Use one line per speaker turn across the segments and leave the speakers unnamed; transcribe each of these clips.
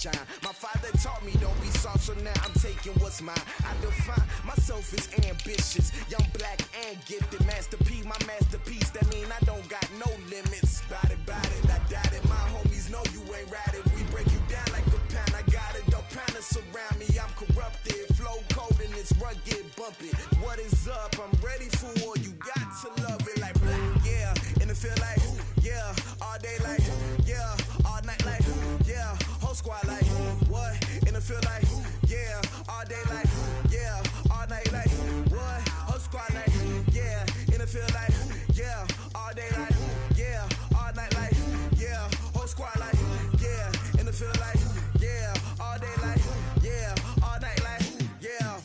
My father taught me don't be soft, so now I'm taking what's mine. I define myself as ambitious, young, black, and gifted. Master P, my masterpiece. That mean I don't got no limits. Bout it, I doubt it. My homies know you ain't ratted. We break you down like a pound. I got it, don't pound to surround me. I'm corrupted, flow cold and it's rugged, bump it. What is up? I'm ready for war. You got to love it like black, yeah. And it feel like, yeah. All day like, yeah. All night like, yeah. Whole squad like, what? And it feel like, yeah. All day like, yeah. All night like, what? Whole squad like, yeah. And it feel like, yeah. All day like, yeah. All night like, yeah. Whole squad like, yeah. And it feel like, yeah. All day like, yeah. All night like, yeah.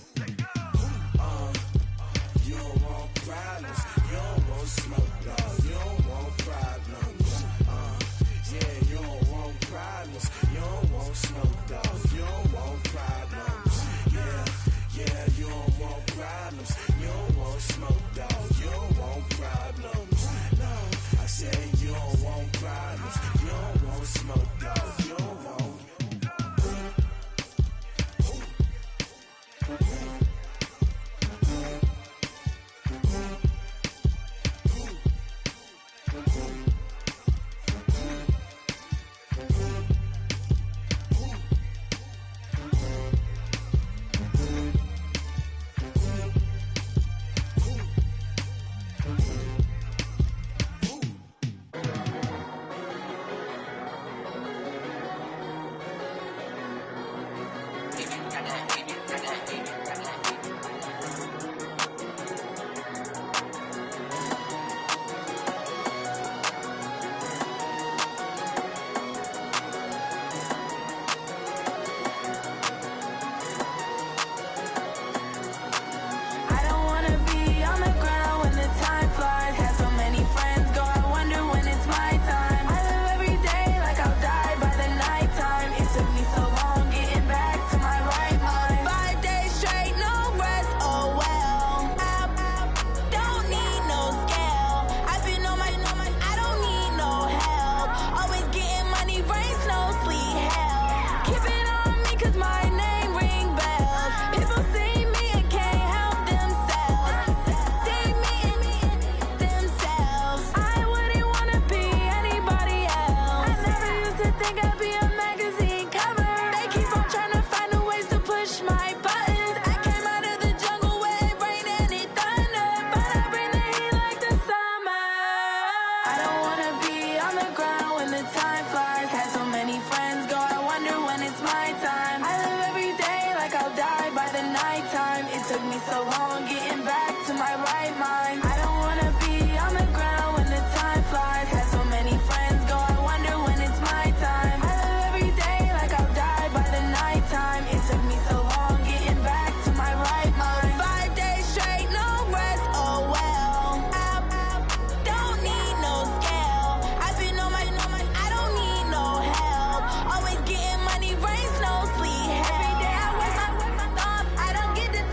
You don't want problems. You don't want smoke, dog. You don't want problems. Yeah, you don't want problems. You don't want smoke, dog. You don't want problems. Yeah, you don't want problems. You don't want smoke, dog. You don't want problems. No, I said you don't want problems. You don't want smoke, dog. You don't want.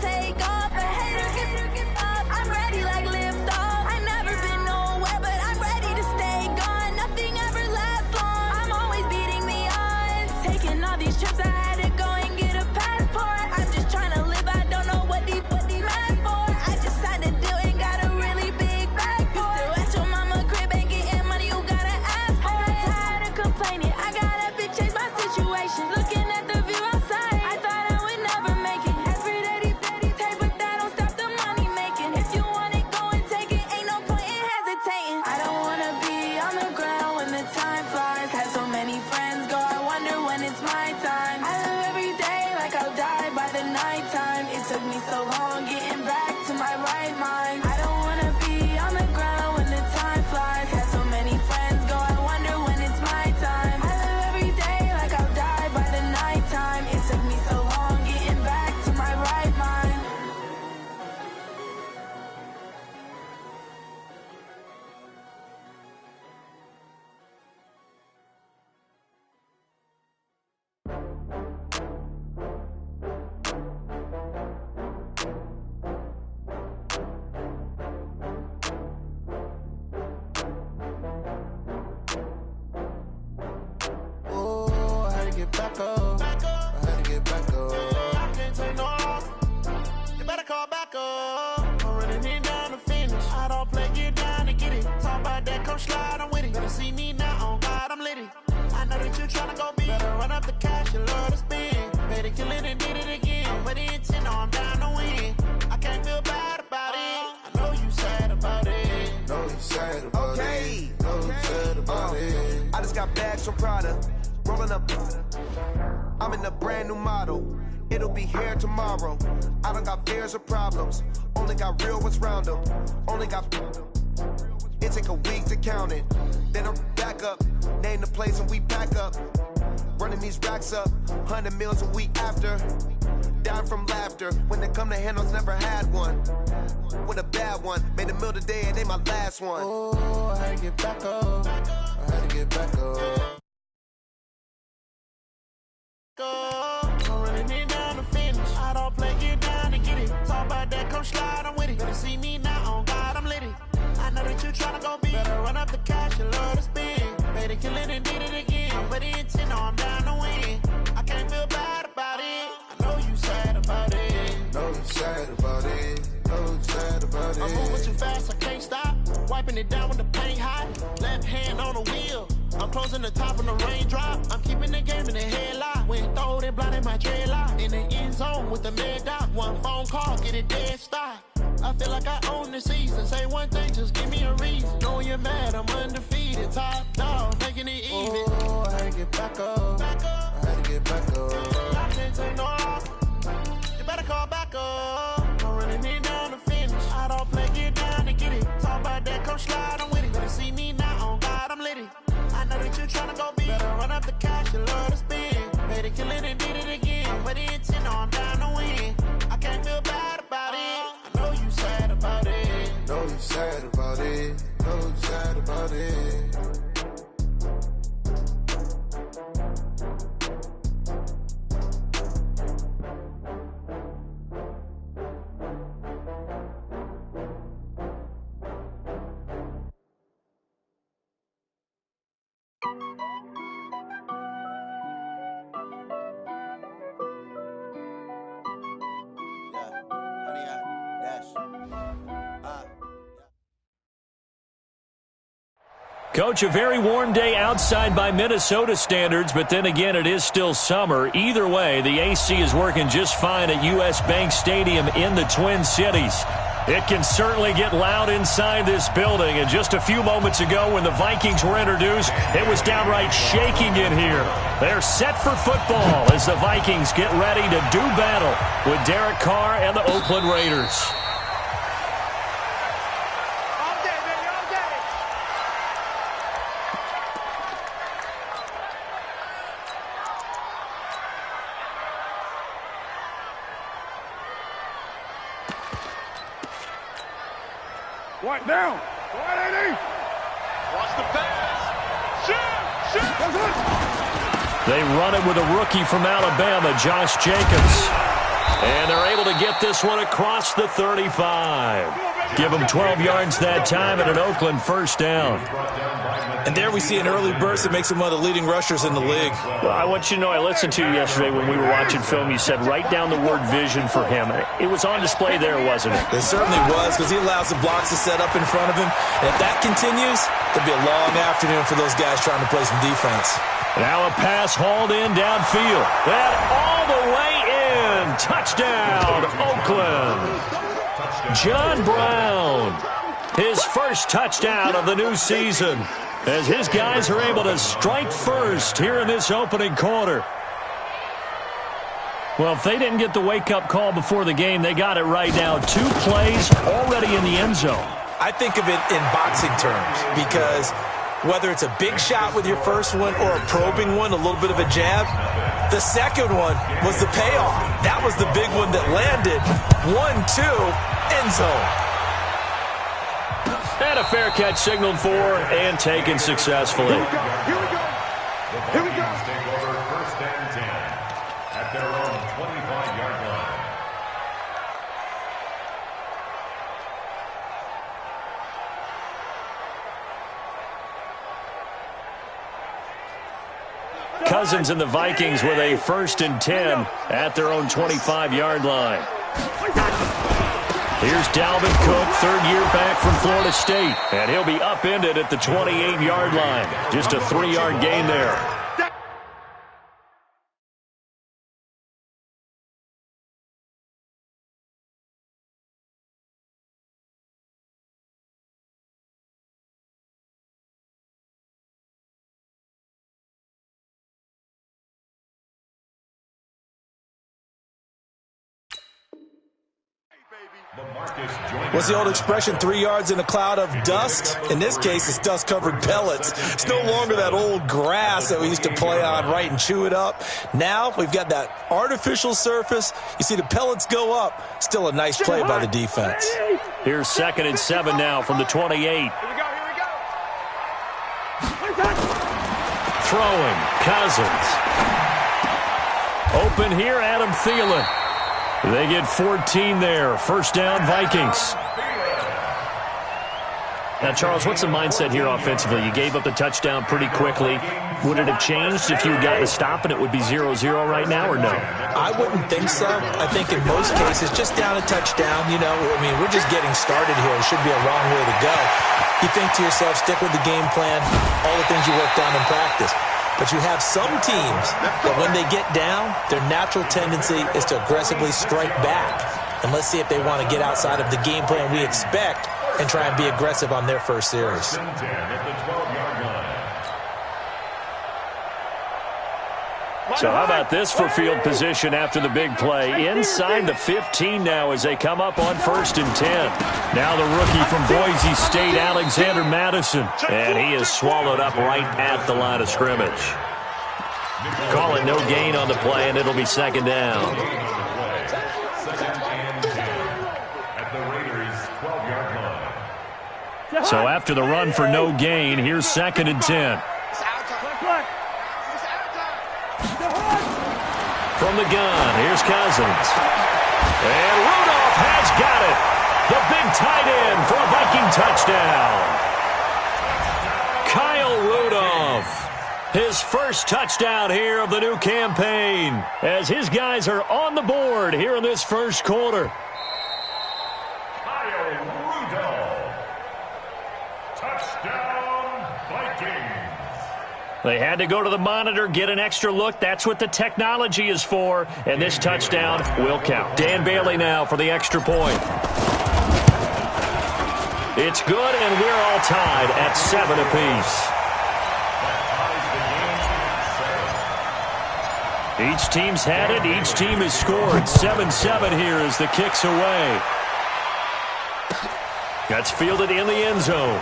Take off, but hey,
come slide, I'm with it. Better see me now, on God, I'm lit it. I know that you tryna go big. Better run up the cash, you love to spend. Better kill it and did it again. I'm with the intent, I'm down to win. I can't feel bad about it. I know you sad about it.
Know you sad about it. Know you sad about it.
I just got bags from Prada. Rolling up. I'm in a brand new model. It'll be here tomorrow. I don't got fears or problems. Only got real ones round them. Only got. It take a week to count it. Then I'm back up. Name the place and we pack up. Running these racks up. 100 meals a week after. Dying from laughter. When they come to handles, never had one. With a bad one. Made a meal today and they my last one.
Oh, I had to get back up. I had to get back up.
I'm running it down to finish. I don't play, get down to get it. Talk about that, come slide, I'm with it. Better see me now, on God, I'm lit it. I know that you tryna go big. Better run up the cash, you love to spend. Better kill it and did it again. I'm with the intent, I'm down to win. I can't feel bad about it. I know you sad about it.
Know you sad about it. Know you sad about it.
I'm moving too fast, I can't stop. Wiping it down with the paint hot. Left hand on the wheel. I'm closing the top on the raindrop. I'm keeping the game in the headlock. When throwed and blinded my dreadlock. In the end zone with the mad dot. One phone call, get it dead stop. I feel like I own the season. Say one thing, just give me a reason. Knowing you're mad, I'm undefeated. Top dog, making it even.
Oh, I had to get back up. I had to get back up.
I can't take no off. You better call back up. I'm running it down to finish. I don't play, get down to get it. Talk about that, come slide, I'm with it. Better see me now, on God, I'm lit it. I know that you tryna go big. Better run up the cash, you love to spend. Better kill it and did it again. I'm with the intent, I'm down to win. I can't feel bad about it. I know you sad about it.
Know you sad about it. Know you sad about it.
Coach, a very warm day outside by Minnesota standards, but then again, it is still summer. Either way, the AC is working just fine at U.S. Bank Stadium in the Twin Cities. It can certainly get loud inside this building, and just a few moments ago when the Vikings were introduced, it was downright shaking in here. They're set for football as the Vikings get ready to do battle with Derek Carr and the Oakland Raiders.
White down. White 80.
Watch the pass. Shoot.
They run it with a rookie from Alabama, Josh Jacobs. And they're able to get this one across the 35. Give them 12 yards that time and an Oakland first down.
And there we see an early burst that makes him one of the leading rushers in the league.
Well, I want you to know, I listened to you yesterday when we were watching film. You said write down the word vision for him. It was on display there, wasn't it?
It certainly was, because he allows the blocks to set up in front of him. And if that continues, it'll be a long afternoon for those guys trying to play some defense.
Now a pass hauled in downfield. And all the way in. Touchdown, Oakland. John Brown, his first touchdown of the new season, as his guys are able to strike first here in this opening quarter. Well, if they didn't get the wake-up call before the game, they got it right now. 2 plays already in the end zone.
I think of it in boxing terms, because whether it's a big shot with your first one or a probing one, a little bit of a jab, the second one was the payoff. That was the big one that landed. 1-2, end zone.
And a fair catch signaled for and taken successfully.
Here we go. Here we go.
Take over first and 10 at their own 25-yard line.
Cousins and the Vikings with a 1st and 10 at their own 25-yard line. Here's Dalvin Cook, third year back from Florida State. And he'll be upended at the 28-yard line. Just a 3-yard gain there.
What's the old expression, 3 yards in a cloud of dust? In this case, it's dust-covered pellets. It's no longer that old grass that we used to play on, right, and chew it up. Now we've got that artificial surface. You see the pellets go up. Still a nice play by the defense.
Here's 2nd and 7 now from the 28.
Here we go.
Throwing, Cousins. Open here, Adam Thielen. They get 14 there. First down, Vikings. Now, Charles, what's the mindset here offensively? You gave up the touchdown pretty quickly. Would it have changed if you had gotten a stop and it would be 0-0 right now, or no?
I wouldn't think so. I think in most cases, just down a touchdown, you know, I mean, we're just getting started here. It should be a long way to go. You think to yourself, stick with the game plan, all the things you worked on in practice. But you have some teams that when they get down, their natural tendency is to aggressively strike back. And let's see if they want to get outside of the game plan we expect and try and be aggressive on their first series.
So how about this for field position after the big play? Inside the 15 now as they come up on 1st and 10. Now the rookie from Boise State, Alexander Madison. And he is swallowed up right at the line of scrimmage. Call it no gain on the play, and it'll be 2nd down. So after the run for no gain, here's 2nd and 10. From the gun, here's Cousins. And Rudolph has got it. The big tight end for a Viking touchdown. Kyle Rudolph, his first touchdown here of the new campaign, as his guys are on the board here in this first quarter.
Kyle Rudolph. Touchdown, Vikings.
They had to go to the monitor, get an extra look. That's what the technology is for. And this touchdown will count. Dan Bailey now for the extra point. It's good, and we're all tied at 7 apiece. Each team's had it. Each team has scored. 7-7 here as the kick's away. That's fielded in the end zone.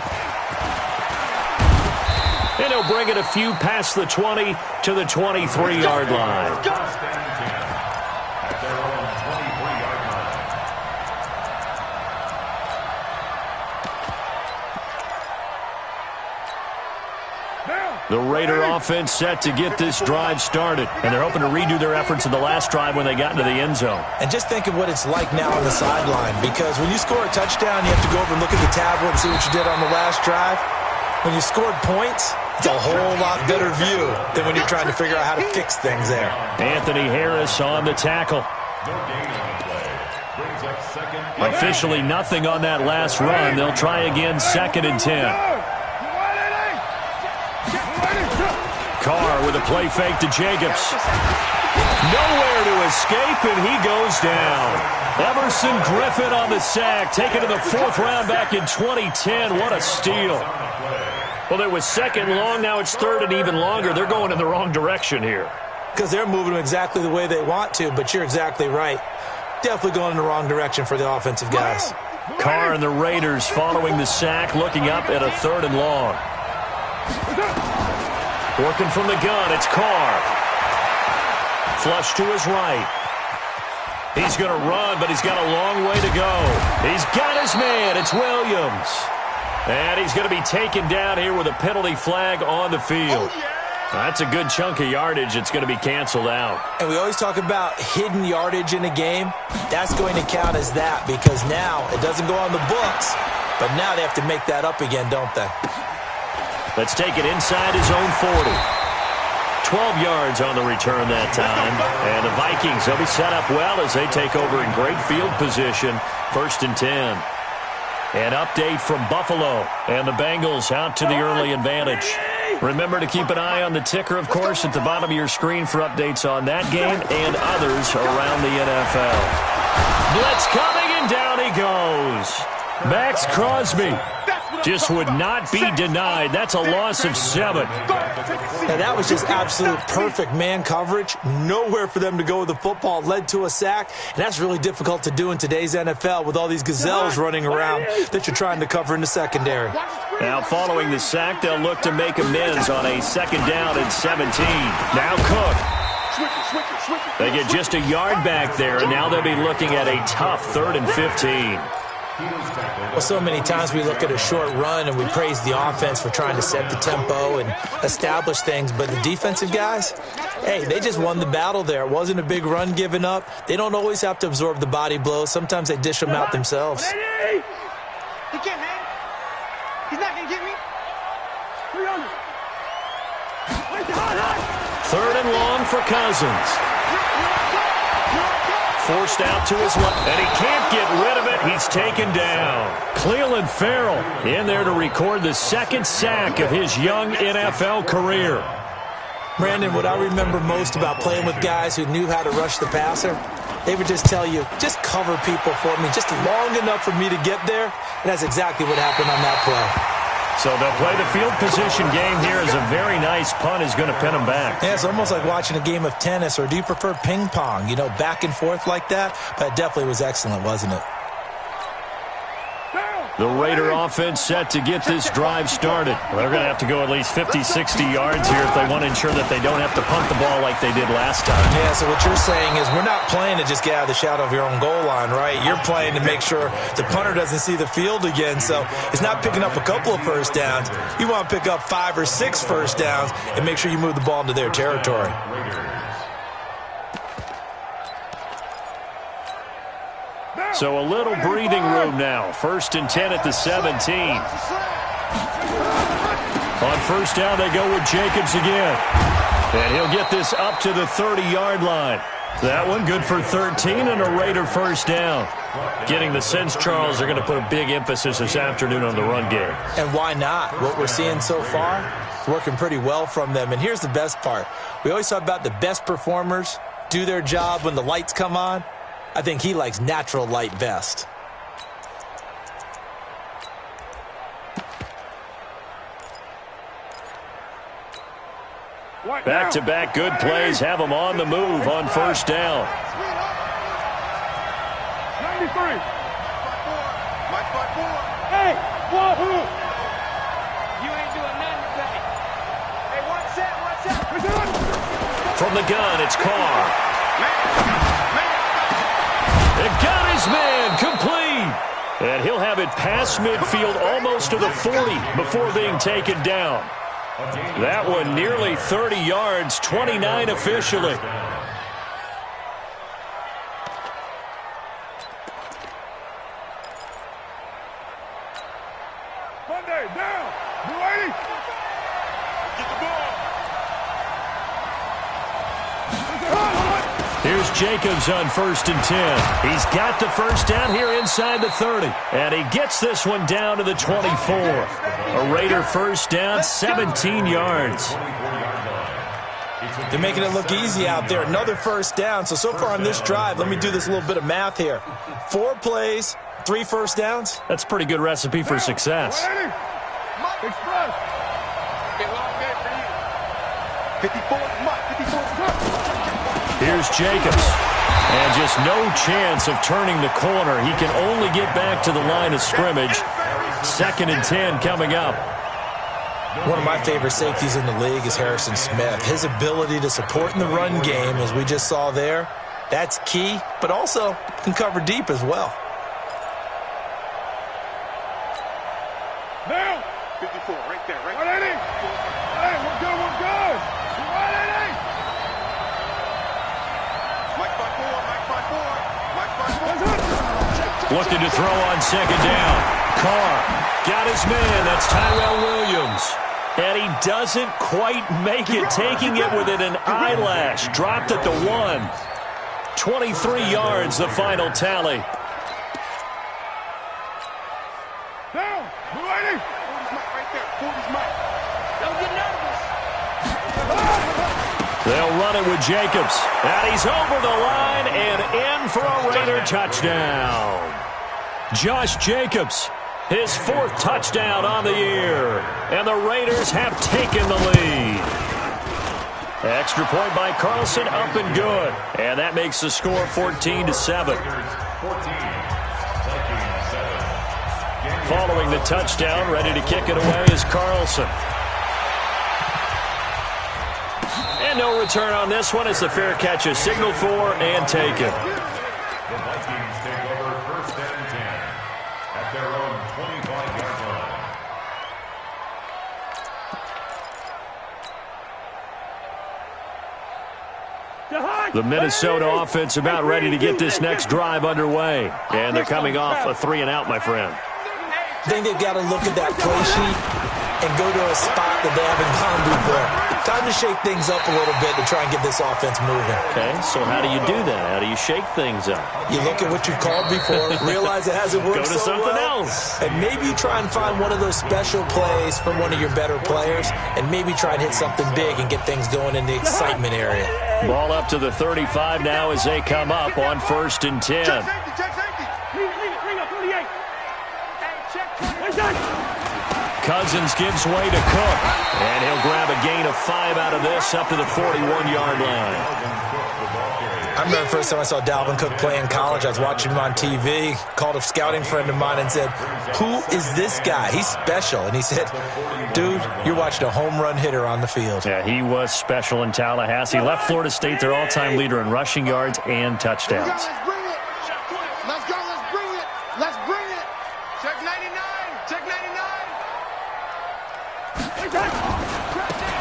And he'll bring it a few past the 20 to the 23-yard line. The Raider offense set to get this drive started. And they're hoping to redo their efforts in the last drive when they got into the end zone.
And just think of what it's like now on the sideline. Because when you score a touchdown, you have to go over and look at the tablet and see what you did on the last drive. When you scored points, it's a whole lot better view than when you're trying to figure out how to fix things there.
Anthony Harris on the tackle. Officially nothing on that last run. They'll try again, 2nd and 10. Carr with a play fake to Jacobs. Nowhere to escape, and he goes down. Everson Griffin on the sack, taken to the 4th round back in 2010. What a steal. Well, it was 2nd long. Now it's 3rd and even longer. They're going in the wrong direction here.
Because they're moving exactly the way they want to, but you're exactly right. Definitely going in the wrong direction for the offensive guys.
Carr and the Raiders following the sack, looking up at a 3rd and long. Working from the gun, it's Carr. Flush to his right. He's going to run, but he's got a long way to go. He's got his man. It's Williams. And he's going to be taken down here with a penalty flag on the field. That's a good chunk of yardage. It's going to be canceled out.
And we always talk about hidden yardage in a game. That's going to count as that because now it doesn't go on the books, but now they have to make that up again, don't they?
Let's take it inside his own 40. 12 yards on the return that time. And the Vikings, they'll be set up well as they take over in great field position. 1st and 10. An update from Buffalo, and the Bengals out to the early advantage. Remember to keep an eye on the ticker, of course, at the bottom of your screen for updates on that game and others around the NFL. Blitz coming, and down he goes. Max Crosby just would not be denied. That's a loss of 7.
And that was just absolute perfect man coverage. Nowhere for them to go with the football. Led to a sack. And that's really difficult to do in today's NFL with all these gazelles running around that you're trying to cover in the secondary.
Now following the sack, they'll look to make amends on a 2nd down and 17. Now Cook. They get just a yard back there, and now they'll be looking at a tough 3rd and 15.
Well, so many times we look at a short run and we praise the offense for trying to set the tempo and establish things, but the defensive guys, hey, they just won the battle there. It wasn't a big run given up. They don't always have to absorb the body blows. Sometimes they dish them out themselves.
He can't hang. He's not going to get me. 300.
3rd and long for Cousins. Forced out to his left, and he can't get rid of it. He's taken down. Clelin Ferrell in there to record the 2nd sack of his young NFL career.
Brandon, what I remember most about playing with guys who knew how to rush the passer, they would just tell you, just cover people for me, just long enough for me to get there. And that's exactly what happened on that play.
So they'll play the field position game here as a very nice punt is going to pin them back.
Yeah, it's almost like watching a game of tennis, or do you prefer ping pong? You know, back and forth like that? But it definitely was excellent, wasn't it?
The Raider offense set to get this drive started. Well, they're going to have to go at least 50, 60 yards here if they want to ensure that they don't have to punt the ball like they did last time.
Yeah, so what you're saying is we're not playing to just get out of the shadow of your own goal line, right? You're playing to make sure the punter doesn't see the field again. So it's not picking up a couple of first downs. You want to pick up 5 or 6 first downs and make sure you move the ball into their territory.
So a little breathing room now. 1st and 10 at the 17. On 1st down, they go with Jacobs again. And he'll get this up to the 30-yard line. That one good for 13 and a Raider 1st down. Getting the sense, Charles, they're going to put a big emphasis this afternoon on the run game.
And why not? What we're seeing so far is working pretty well from them. And here's the best part. We always talk about the best performers do their job when the lights come on. I think he likes natural light best.
Back-to-back good plays have them on the move on 1st down.
93. Hey, whoa. You ain't doing nothing today. Hey, what's that?
From the gun, it's Carr. It got his man complete. And he'll have it past midfield almost to the 40 before being taken down. That one nearly 30 yards, 29 officially.
Monday, down. You ready? Get the ball.
Here's Jacobs on 1st and 10. He's got the 1st down here inside the 30. And he gets this one down to the 24. A Raider 1st down, 17 yards.
They're making it look easy out there. Another 1st down. So far on this drive, let me do this little bit of math here. 4 plays, 3 1st downs.
That's a pretty good recipe for success.
Express. 54.
Here's Jacobs. And just no chance of turning the corner. He can only get back to the line of scrimmage. 2nd and 10 coming up.
One of my favorite safeties in the league is Harrison Smith. His ability to support in the run game, as we just saw there, that's key, but also can cover deep as well.
Now. 54, right there, right there. 180. Hey, we're good. 180. Mike 5-4.
Looking to throw on 2nd down. Carr got his man. That's Tyrell Williams. And he doesn't quite make it, taking it within an eyelash. Dropped it to 1. 23 yards, the final tally.
Down. We're waiting. Right there. Don't get nervous.
They'll run it with Jacobs. And he's over the line and in for a Raider touchdown. Josh Jacobs, his 4th touchdown on the year. And the Raiders have taken the lead. Extra point by Carlson, up and good. And that makes the score 14-7. Following the touchdown, ready to kick it away is Carlson. And no return on this one. It's the fair catch is signaled for and taken.
The Vikings take over 1st and 10 at their own 25-yard line.
The Minnesota offense about ready to get this next drive underway. And they're coming off a 3-and-out, my friend.
I think they've got to look at that play sheet and go to a spot that they haven't gone before. Time to shake things up a little bit to try and get this offense moving.
Okay, so how do you do that? How do you shake things up?
You look at what you've called before, realize it hasn't worked
Go to
so
something
well,
else.
and maybe you try and find one of those special plays from one of your better players, and maybe try and hit something big and get things going in the excitement area.
Ball up to the 35 now as they come up on 1st and 10.
Check safety. Leave up 48. Hey, check.
Cousins gives way to Cook. And he'll grab a gain of 5 out of this up to the 41-yard line.
I remember the first time I saw Dalvin Cook play in college. I was watching him on TV, called a scouting friend of mine and said, "Who is this guy? He's special." And he said, "Dude, you're watching a home run hitter on the field."
Yeah, he was special in Tallahassee. Left Florida State their all-time leader in rushing yards and touchdowns.
Let's bring it. Let's go. Let's bring it. Let's bring it. Check 99. Check 99.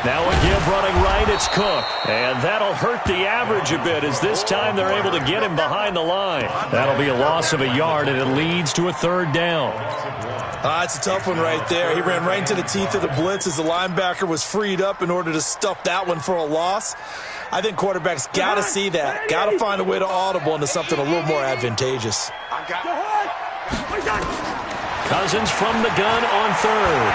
Now a give running right, it's Cook. And that'll hurt the average a bit as this time they're able to get him behind the line. That'll be a loss of a yard, and it leads to a 3rd down.
It's a tough one right there. He ran right into the teeth of the blitz as the linebacker was freed up in order to stuff that one for a loss. I think quarterbacks got to see that. Got to find a way to audible into something a little more advantageous.
Cousins from the gun on 3rd.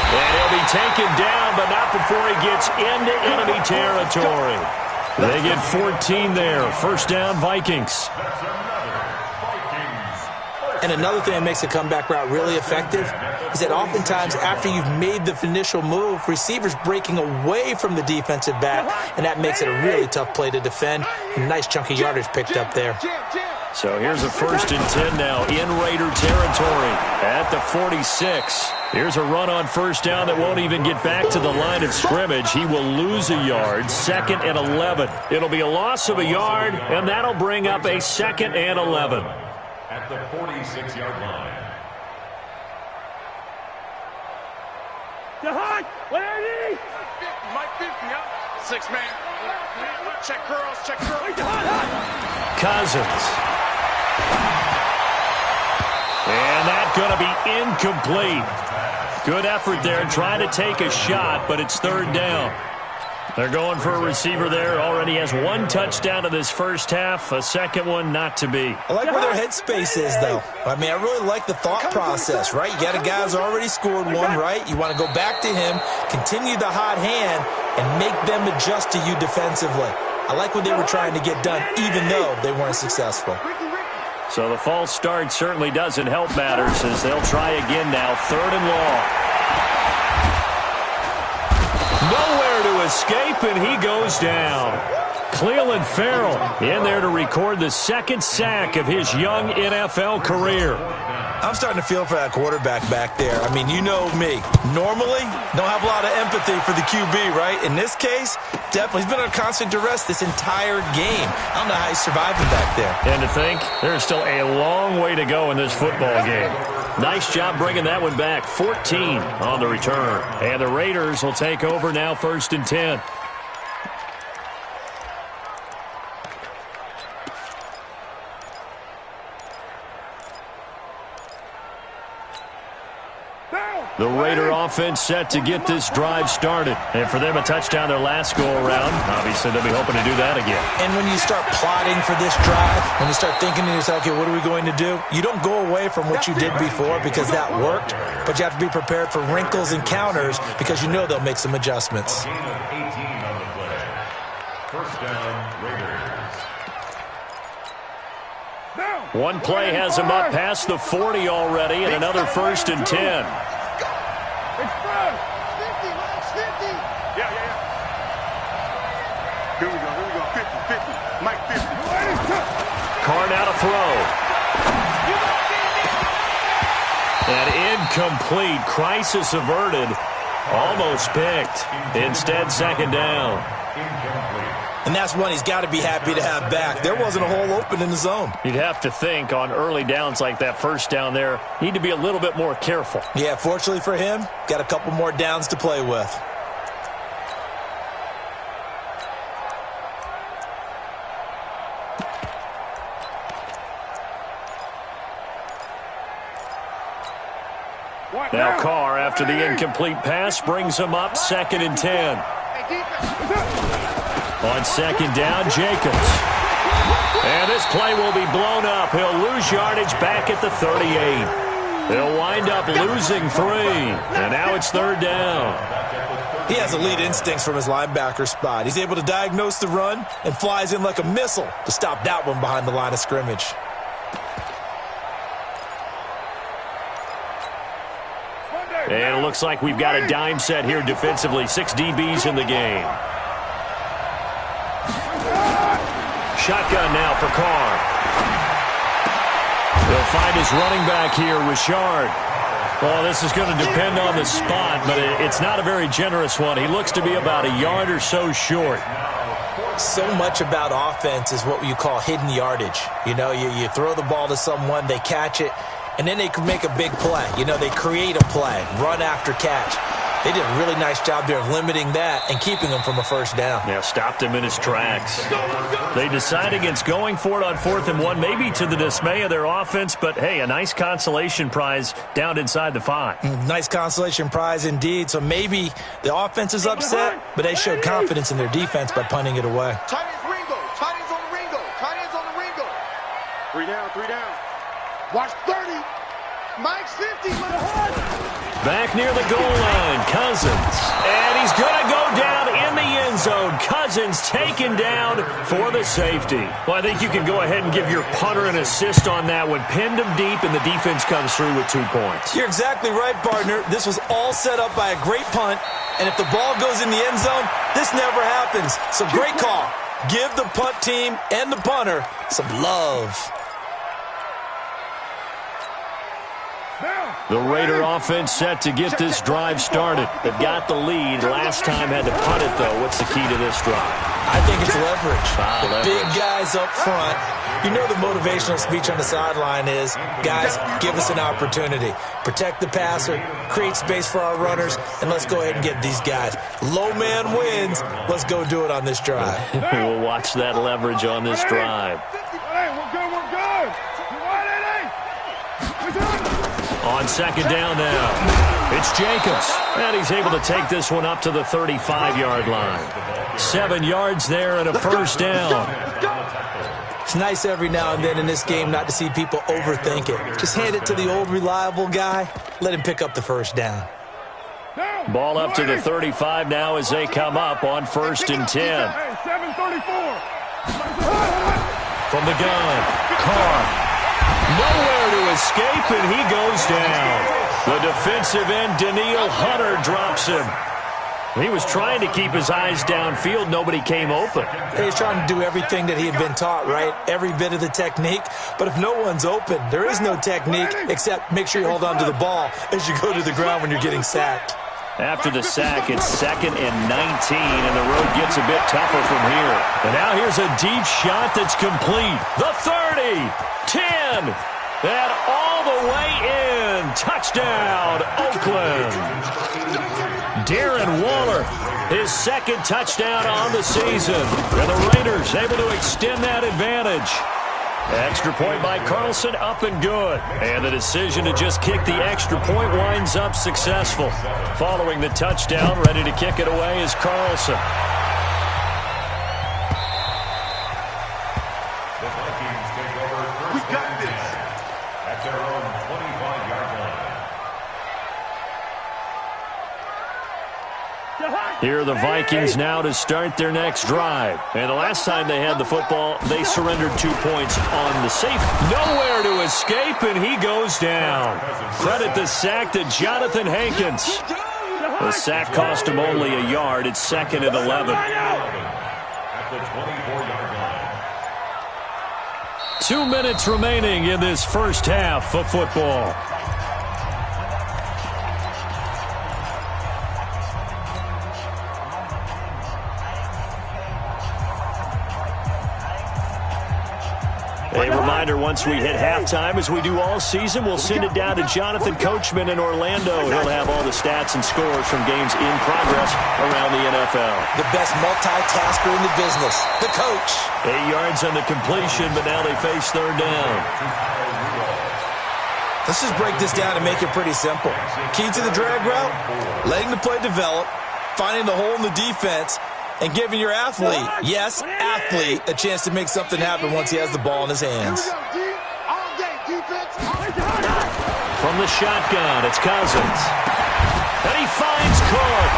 And he'll be taken down, but not before he gets into enemy territory. They get 14 there. 1st down, Vikings.
And another thing that makes a comeback route really effective is that oftentimes after you've made the initial move, receivers breaking away from the defensive back, and that makes it a really tough play to defend. A nice chunk of yardage picked up there.
So here's a 1st and 10 now in Raider territory at the 46. Here's a run on 1st down that won't even get back to the line of scrimmage. He will lose a yard, 2nd and 11. It'll be a loss of a yard, and that'll bring up a 2nd and 11.
At the 46-yard line.
Mike 50, huh? 6-man. Check curls, check curls.
Cousins. And that's going to be incomplete. Good effort there trying to take a shot, but it's 3rd down. They're going for a receiver there. Already has 1 touchdown in this first half. A 2nd one not to be.
I like where their headspace is, though. I mean, I really like the thought process, right? You got a guy who's already scored 1, right? You want to go back to him, continue the hot hand, and make them adjust to you defensively. I like what they were trying to get done, even though they weren't successful.
So the false start certainly doesn't help matters as they'll try again now. 3rd and long. Nowhere to escape, and he goes down. Cleveland Farrell in there to record the 2nd sack of his young NFL career.
I'm starting to feel for that quarterback back there. I mean, you know me. Normally, don't have a lot of empathy for the QB, right? In this case, definitely. He's been under constant duress this entire game. I don't know how he's surviving back there.
And to think, there's still a long way to go in this football game. Nice job bringing that one back. 14 on the return. And the Raiders will take over now, 1st and 10.
Down.
The Raider offense set to get this drive started. And for them, a touchdown their last go-around. Obviously, they'll be hoping to do that again.
And when you start plotting for this drive, when you start thinking to yourself, okay, what are we going to do? You don't go away from what you did before because that worked, but you have to be prepared for wrinkles and counters because you know they'll make some adjustments.
Gain of 18 on the play. First down, Raiders.
One play has him up past the 40 already, and another 1st and 10.
Yeah. Here we go. 50. Mike 50.
Carr now to throw. And incomplete. Crisis averted. Almost picked. Instead, second down.
Incomplete.
And that's one he's got to be happy to have back. There wasn't a hole open in the zone.
You'd have to think on early downs like that first down there, need to be a little bit more careful.
Yeah, fortunately for him, got a couple more downs to play with.
Now Carr, after the incomplete pass, brings him up 2nd and 10. On 2nd down, Jacobs. And this play will be blown up. He'll lose yardage back at the 38. They'll wind up losing 3. And now it's 3rd down.
He has elite instincts from his linebacker spot. He's able to diagnose the run and flies in like a missile to stop that one behind the line of scrimmage.
And it looks like we've got a dime set here defensively. 6 DBs in the game. Shotgun now for Carr. He'll find his running back here, Richard. Well, this is going to depend on the spot, but it's not a very generous one. He looks to be about a yard or so short.
So much about offense is what you call hidden yardage. You know, you throw the ball to someone, they catch it, and then they can make a big play. You know, they create a play, run after catch. They did a really nice job there of limiting that and keeping him from a first down.
Yeah, stopped him in his tracks. They decide against going for it on 4th and 1, maybe to the dismay of their offense, but hey, a nice consolation prize down inside the 5.
Nice consolation prize indeed. So maybe the offense is upset, but they showed confidence in their defense by punting it away.
Tight ends Ringo. Tight ends on the Ringo. Tight ends on the Ringo. 3 down. Watch 30. Mike's 50.
Back near the goal line, Cousins. And he's going to go down in the end zone. Cousins taken down for the safety. Well, I think you can go ahead and give your punter an assist on that one. Pinned him deep, and the defense comes through with 2 points.
You're exactly right, partner. This was all set up by a great punt, and if the ball goes in the end zone, this never happens. So great call. Give the punt team and the punter some love.
The Raider offense set to get this drive started. They've got the lead. Last time had to punt it, though. What's the key to this drive?
I think it's leverage.
Leverage.
Big guys up front. You know the motivational speech on the sideline is, guys, give us an opportunity. Protect the passer, create space for our runners, and let's go ahead and get these guys. Low man wins. Let's go do it on this drive.
We'll watch that leverage on this drive.
Hey, we're good.
On 2nd down now, it's Jacobs. And he's able to take this one up to the 35-yard line. 7 yards there and a first down.
It's nice every now and then in this game not to see people overthink it. Just hand it to the old reliable guy. Let him pick up the first down.
Ball up to the 35 now as they come up on 1st and 10.
7:34.
From the gun, Carr. Nowhere to escape, and he goes down. The defensive end, Daniil Hunter, drops him. He was trying to keep his eyes downfield. Nobody came open.
He's trying to do everything that he had been taught, right? Every bit of the technique. But if no one's open, there is no technique except make sure you hold on to the ball as you go to the ground when you're getting sacked.
After the sack, it's 2nd and 19, and the road gets a bit tougher from here. And now here's a deep shot that's complete. The 30, 10, and all the way in. Touchdown, Oakland. Darren Waller, his 2nd touchdown on the season. And the Raiders able to extend that advantage. Extra point by Carlson, up and good. And the decision to just kick the extra point winds up successful. Following the touchdown, ready to kick it away is Carlson.
The Vikings take over first and 10 at their own 25-yard line.
Here are the Vikings now to start their next drive. And the last time they had the football, they surrendered 2 points on the safe. Nowhere to escape, and he goes down. Credit the sack to Jonathan Hankins. The sack cost him only a yard. It's 2nd and 11.
At the 24-yard line.
2 minutes remaining in this first half of football. A reminder, once we hit halftime, as we do all season, we'll send it down to Jonathan Coachman in Orlando. He'll have all the stats and scores from games in progress around the NFL.
The best multitasker in the business, the coach.
8 yards on the completion, but now they face third down.
Let's just break this down and make it pretty simple. Key to the drag route, letting the play develop, finding the hole in the defense, and giving your athlete, yes, athlete, a chance to make something happen once he has the ball in his hands.
From the shotgun, it's Cousins. And he finds Cook.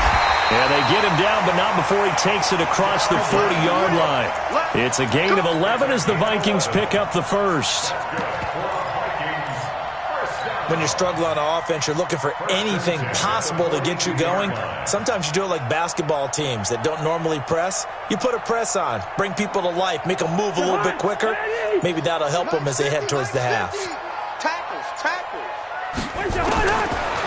And they get him down, but not before he takes it across the 40-yard line. It's a gain of 11 as the Vikings pick up the first.
When you're struggling on offense, you're looking for anything possible to get you going. Sometimes you do it like basketball teams that don't normally press. You put a press on, bring people to life, make them move a little bit quicker. Maybe that'll help them as they head towards the half.
Tackles.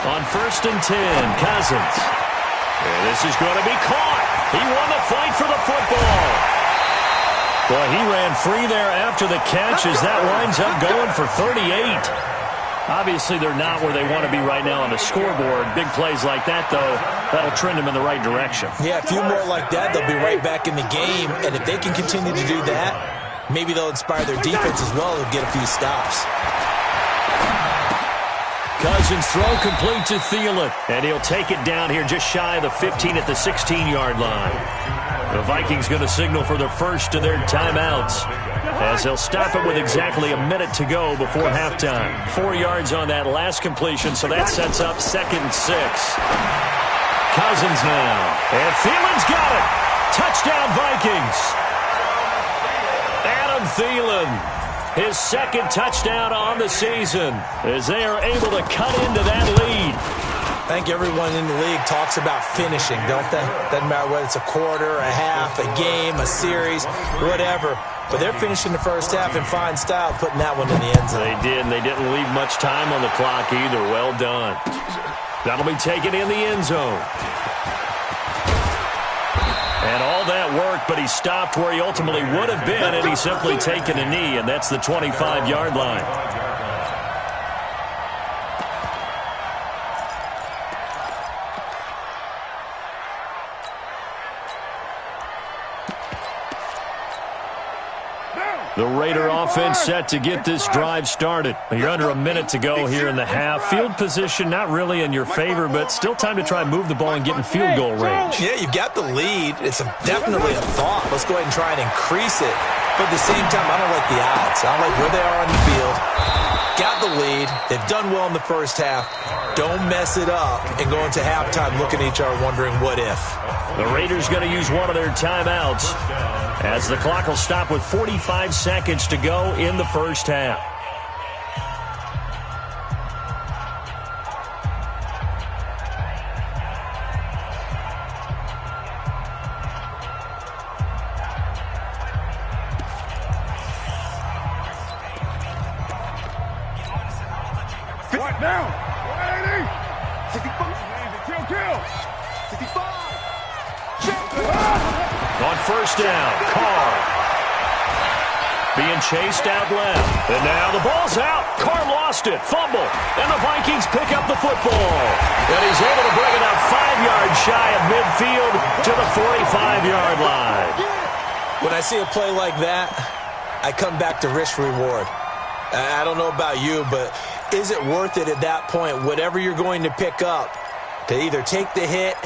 On 1st and 10, Cousins. And this is going to be caught. He won the fight for the football. Boy, he ran free there after the catch as that winds up going for 38. Obviously, they're not where they want to be right now on the scoreboard. Big plays like that, though, that'll trend them in the right direction.
Yeah, a few more like that, they'll be right back in the game. And if they can continue to do that, maybe they'll inspire their defense as well and get a few stops.
Cousins throw complete to Thielen, and he'll take it down here just shy of the 15 at the 16-yard line. The Vikings going to signal for the first of their timeouts, as they'll stop it with exactly a minute to go before halftime. 4 yards on that last completion, so that sets up 2nd and 6. Cousins now, and Thielen's got it. Touchdown, Vikings. Adam Thielen, his 2nd touchdown on the season, as they are able to cut into that lead.
I think everyone in the league talks about finishing, don't they? Doesn't matter whether it's a quarter, a half, a game, a series, whatever. But they're finishing the first half in fine style, putting that one in the end zone.
They did, and they didn't leave much time on the clock either. Well done. That'll be taken in the end zone. And all that work, but he stopped where he ultimately would have been, and he's simply taken a knee, and that's the 25-yard line. The Raider offense set to get this drive started. You're under a minute to go here in the half. Field position not really in your favor, but still time to try and move the ball and get in field goal range.
Yeah, you've got the lead. It's definitely a thought. Let's go ahead and try and increase it. But at the same time, I don't like the odds. I don't like where they are on the field. Got the lead. They've done well in the first half. Don't mess it up and go into halftime looking at each other wondering what if.
The Raiders going to use one of their timeouts, as the clock will stop with 45 seconds to go in the first half.
Right now. 180. 65. Kill. 65.
On first down, Carr being chased out left. And now the ball's out. Carr lost it. Fumble. And the Vikings pick up the football. And he's able to bring it up 5 yards shy of midfield to the 45-yard line.
When I see a play like that, I come back to risk-reward. I don't know about you, but is it worth it at that point, whatever you're going to pick up, to either take the hit,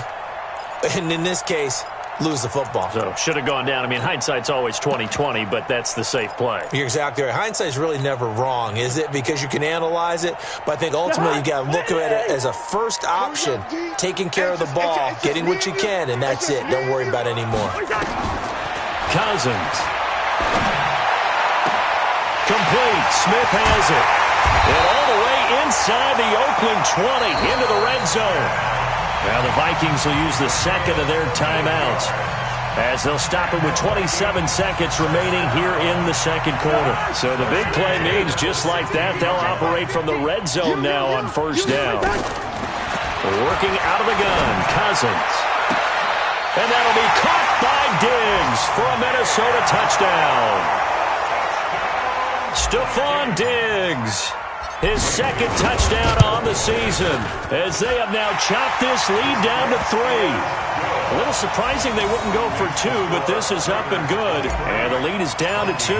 and in this case, lose the football?
So, should have gone down. I mean, hindsight's always 20/20, but that's the safe play.
You're exactly right. Hindsight's really never wrong, is it? Because you can analyze it, but I think ultimately you got to look at it as a first option, taking care of the ball, getting what you can, and that's it. Don't worry about it anymore.
Cousins. Complete. Smith has it. And all the way inside the Oakland 20 into the red zone. Now the Vikings will use the second of their timeouts as they'll stop it with 27 seconds remaining here in the second quarter. So the big play means just like that, they'll operate from the red zone now on first down. Working out of the gun, Cousins. And that'll be caught by Diggs for a Minnesota touchdown. Stephon Diggs, his second touchdown on the season, as they have now chopped this lead down to 3. A little surprising they wouldn't go for 2, but this is up and good. And the lead is down to 2.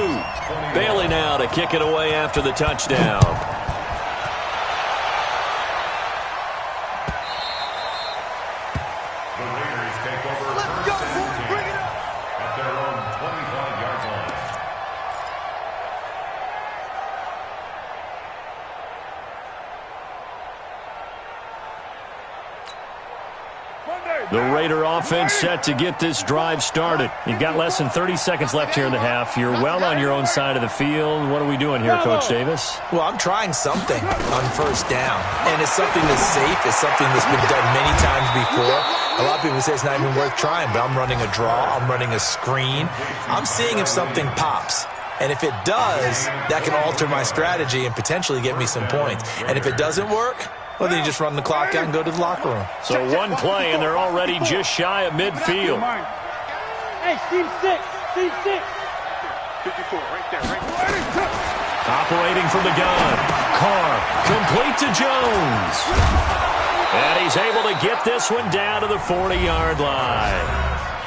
Bailey now to kick it away after the touchdown. The Raider offense set to get this drive started. You've got less than 30 seconds left here in the half. You're well on your own side of the field. What are we doing here, Coach Davis?
Well, I'm trying something on first down, and it's something that's safe. It's something that's been done many times before. A lot of people say it's not even worth trying, but I'm running a draw. I'm running a screen. I'm seeing if something pops. And if it does, that can alter my strategy and potentially get me some points. And if it doesn't work, well, then you just run the clock out and go to the locker room.
So one play, and they're already just shy of midfield.
Hey, team 6. 54, right there.
Operating from the gun. Carr, complete to Jones. And he's able to get this one down to the 40-yard line.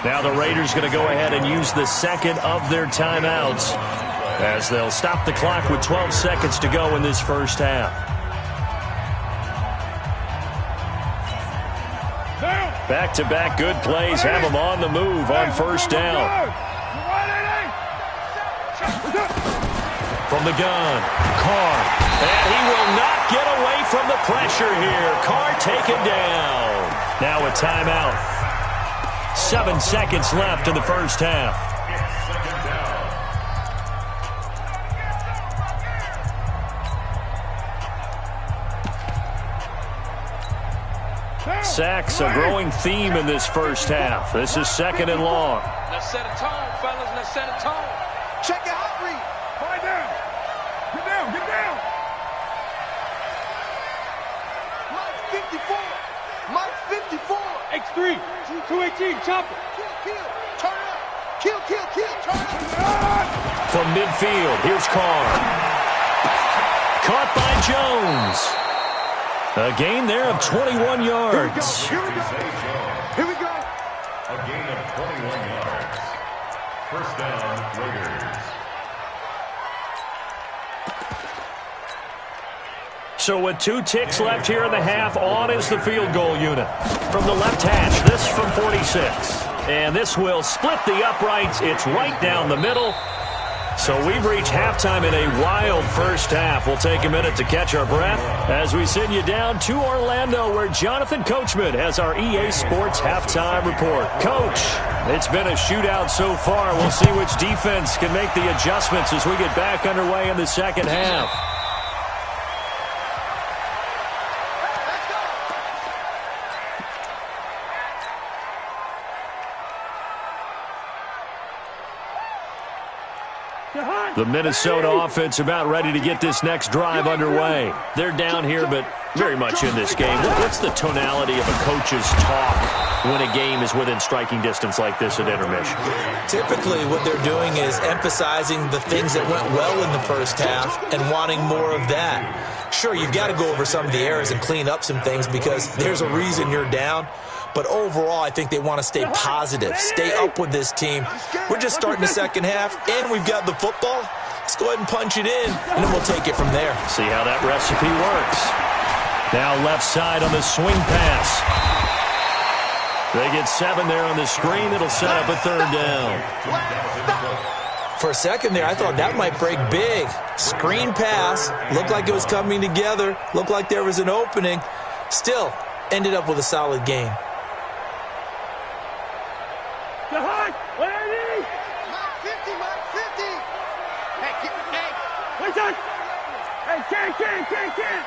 Now the Raiders going to go ahead and use the second of their timeouts as they'll stop the clock with 12 seconds to go in this first half. Back-to-back good plays have them on the move on first down. From the gun, Carr. And he will not get away from the pressure here. Carr taken down. Now a timeout. 7 seconds left in the first half. Sacks, a growing theme in this first half. This is second and long.
Let's set a tone, fellas. Let's set a tone.
Check your hot read.
Find down. Get down. Get down.
Mike 54. Mike 54.
X3. 218. Chop it.
Kill. Turn up. Kill. Turn up.
From midfield, here's Carr. Caught by Jones. A gain there of 21 yards.
Here we go.
A gain of 21 yards. First down, Raiders.
So with 2 ticks left here in the half, on is the field goal unit. From the left hash, this from 46. And this will split the uprights. It's right down the middle. So we've reached halftime in a wild first half. We'll take a minute to catch our breath as we send you down to Orlando, where Jonathan Coachman has our EA Sports halftime report. Coach, it's been a shootout so far. We'll see which defense can make the adjustments as we get back underway in the second half. The Minnesota offense about ready to get this next drive underway. They're down here, but very much in this game. What's the tonality of a coach's talk when a game is within striking distance like this at intermission?
Typically, what they're doing is emphasizing the things that went well in the first half and wanting more of that. Sure, you've got to go over some of the errors and clean up some things because there's a reason you're down. But overall, I think they want to stay positive, stay up with this team. We're just starting the second half, and we've got the football. Let's go ahead and punch it in, and then we'll take it from there.
See how that recipe works. Now left side on the swing pass. They get 7 there on the screen. It'll set up a third down.
For a second there, I thought that might break big. Screen pass. Looked like it was coming together. Looked like there was an opening. Still, ended up with a solid game.
Mike 50, Mike 50. Hey. Listen. Hey, can't.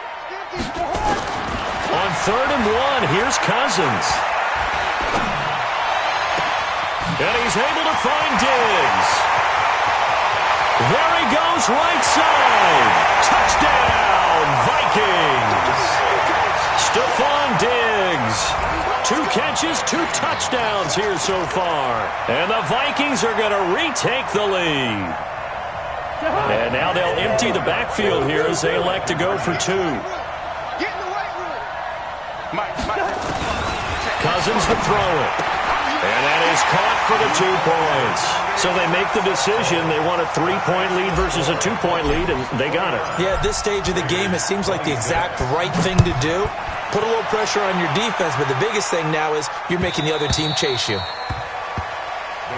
On 3rd and 1, here's Cousins. And he's able to find Diggs. There he goes, right side. Touchdown, Vikings. Stephon Diggs. 2 catches, 2 touchdowns here so far. And the Vikings are going to retake the lead. And now they'll empty the backfield here as they elect to go for 2.
Get in the weight room.
Cousins to throw it. And that is caught for the 2 points. So they make the decision. They want a 3-point lead versus a 2-point lead, and they got it.
Yeah, at this stage of the game, it seems like the exact right thing to do. Put a little pressure on your defense, but the biggest thing now is you're making the other team chase you.
The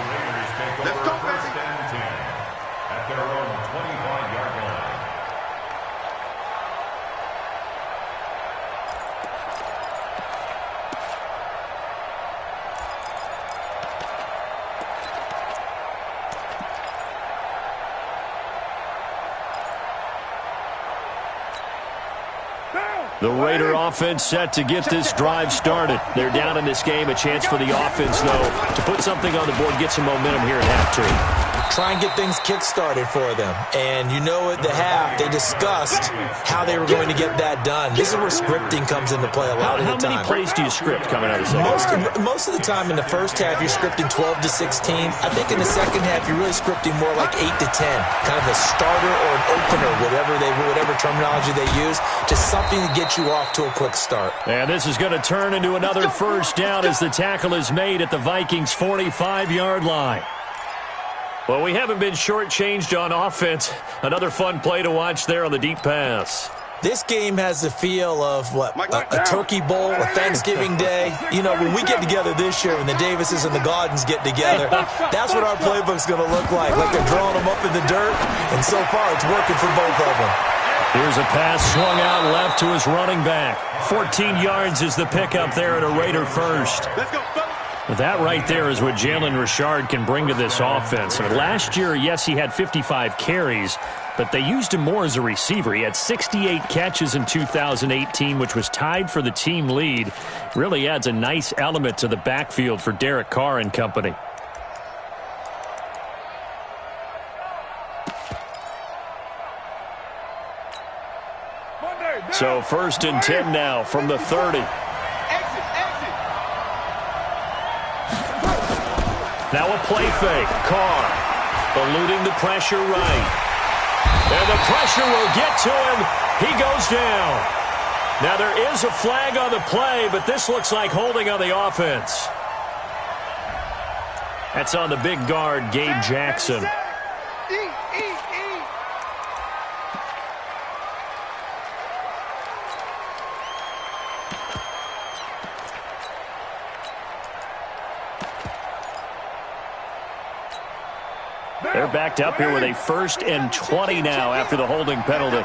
Raiders take over first and 10 at their own 25-yard line.
The Raider offense set to get this drive started. They're down in this game. A chance for the offense, though, to put something on the board, get some momentum here at half 2.
Try and get things kick-started for them. And you know at the half, they discussed how they were going to get that done. This is where scripting comes into play a lot of the time.
How many plays do you script coming out of the second?
Most of the time in the first half, you're scripting 12 to 16. I think in the second half, you're really scripting more like 8 to 10. Kind of a starter or an opener, whatever terminology they use. Just something to get you off to a quick start.
And this is going to turn into another first down as the tackle is made at the Vikings' 45-yard line. Well, we haven't been shortchanged on offense. Another fun play to watch there on the deep pass.
This game has the feel of, a turkey bowl, a Thanksgiving day. You know, when we get together this year, when the Davises and the Gaudens get together, that's what our playbook's going to look like they're drawing them up in the dirt, and so far it's working for both of them.
Here's a pass swung out left to his running back. 14 yards is the pickup there at a Raider first.
Let's go, fellas.
That right there is what Jalen Richard can bring to this offense. I mean, last year, yes, he had 55 carries, but they used him more as a receiver. He had 68 catches in 2018, which was tied for the team lead. Really adds a nice element to the backfield for Derek Carr and company. So 1st and 10 now from the 30. Now a play fake. Carr eluding the pressure right. And the pressure will get to him. He goes down. Now there is a flag on the play, but this looks like holding on the offense. That's on the big guard, Gabe Jackson. They're backed up here with a 1st and 20 now after the holding penalty.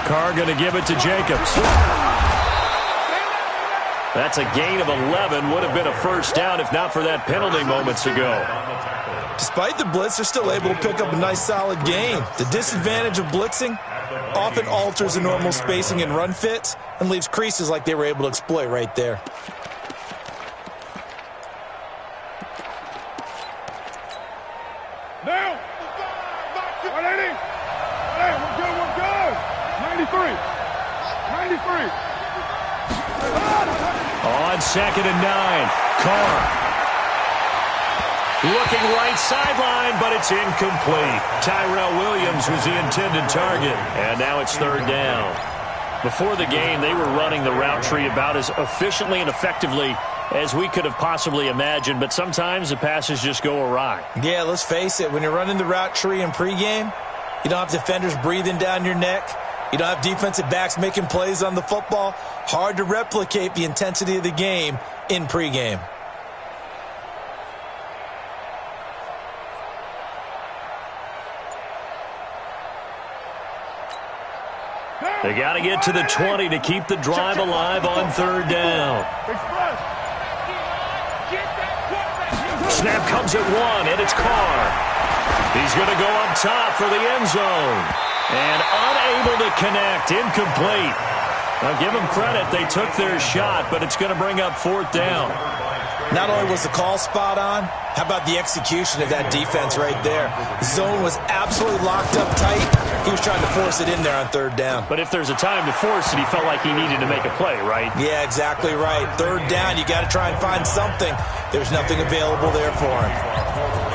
Carr going to give it to Jacobs. That's a gain of 11. Would have been a first down if not for that penalty moments ago.
Despite the blitz, they're still able to pick up a nice solid gain. The disadvantage of blitzing often alters the normal spacing and run fits and leaves creases like they were able to exploit right there.
Now! 180! Hey, we're good! 93!
On 2nd and 9, Carr. Looking right sideline, but it's incomplete. Tyrell Williams was the intended target, and now it's 3rd down. Before the game, they were running the route tree about as efficiently and effectively as we could have possibly imagined, but sometimes the passes just go awry.
Yeah, let's face it. When you're running the route tree in pregame, you don't have defenders breathing down your neck. You don't have defensive backs making plays on the football. Hard to replicate the intensity of the game in pregame.
They got to get to the 20 to keep the drive alive on third down. Snap comes at 1, and it's Carr. He's going to go up top for the end zone. And unable to connect, incomplete. Now give them credit, they took their shot, but it's going to bring up fourth down.
Not only was the call spot on, how about the execution of that defense right there? Zone was absolutely locked up tight. He was trying to force it in there on third down.
But if there's a time to force it, he felt like he needed to make a play, right?
Yeah, exactly right. Third down, you got to try and find something. There's nothing available there for him.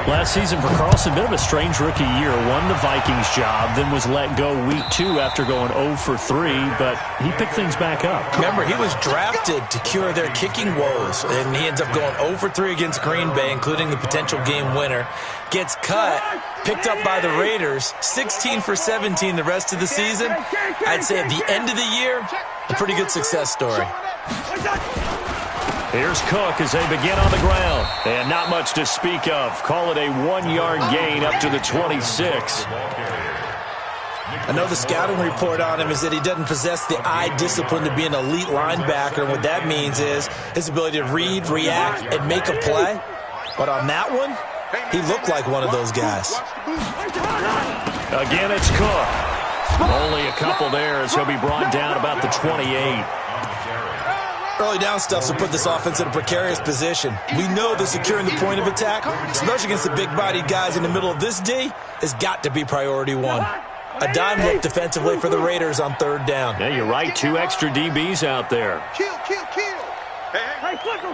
Last season for Carlson, bit of a strange rookie year. Won the Vikings job, then was let go week 2 after going 0 for 3, but he picked things back up.
Remember, he was drafted to cure their kicking woes, and he ends up going 0 for 3 against Green Bay, including the potential game winner. Gets cut, picked up by the Raiders, 16 for 17 the rest of the season. I'd say at the end of the year, a pretty good success story.
Here's Cook as they begin on the ground. And not much to speak of. Call it a 1-yard gain up to the 26.
I know the scouting report on him is that he doesn't possess the eye discipline to be an elite linebacker. And what that means is his ability to read, react, and make a play. But on that one, he looked like one of those guys.
Again, it's Cook. Only a couple there as he'll be brought down about the 28.
Early down stuff will put this offense in a precarious position. We know that securing the point of attack, especially against the big-bodied guys in the middle of this D, has got to be priority one. A dime look defensively for the Raiders on third down.
Yeah, you're right. 2 extra DBs out there.
Kill. Hey, flicker.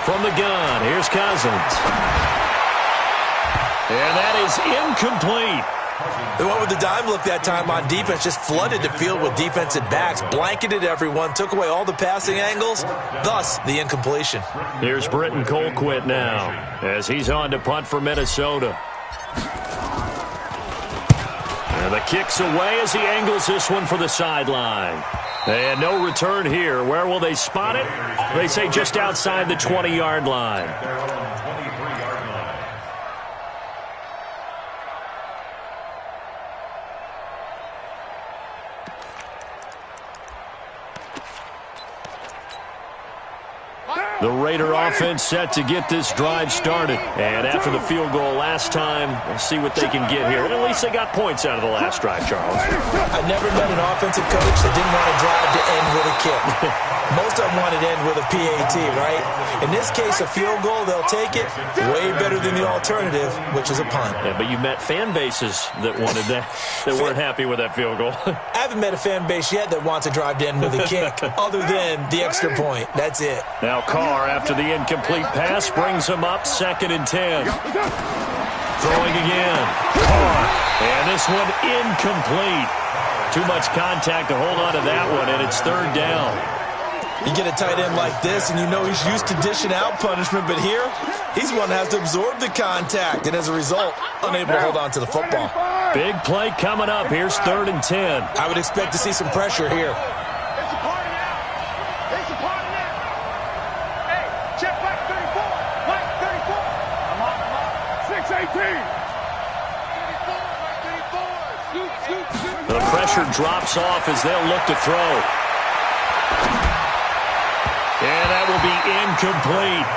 From the gun, here's Cousins. And that is incomplete.
They went with the dime look that time on defense, just flooded the field with defensive backs, blanketed everyone, took away all the passing angles, thus the incompletion.
Here's Britton Colquitt now as he's on to punt for Minnesota. And the kick's away as he angles this one for the sideline. And no return here. Where will they spot it? They say just outside the 20-yard line. The Raider offense set to get this drive started. And after the field goal last time, we'll see what they can get here. And at least they got points out of the last drive, Charles.
I never met an offensive coach that didn't want to drive to end with a kick. Most of them wanted to end with a PAT, right? In this case, a field goal, they'll take it. Way better than the alternative, which is a punt.
Yeah, but you met fan bases that wanted that, that weren't happy with that field goal.
I haven't met a fan base yet that wants to drive to end with a kick, other than the extra point. That's it.
Now Carr, after the incomplete pass, brings him up 2nd and 10. Throwing again. Carr. And this one incomplete. Too much contact to hold on to that one, and it's 3rd down.
You get a tight end like this, and you know he's used to dishing out punishment, but here, he's one that has to absorb the contact, and as a result, unable to hold on to the football.
Big play coming up. Here's 3rd and 10.
I would expect to see some pressure here.
It's a party now. It's a party now. Hey, check back 34. Mike 34. I'm on. 618. 34.
The pressure drops off as they'll look to throw. And that will be incomplete.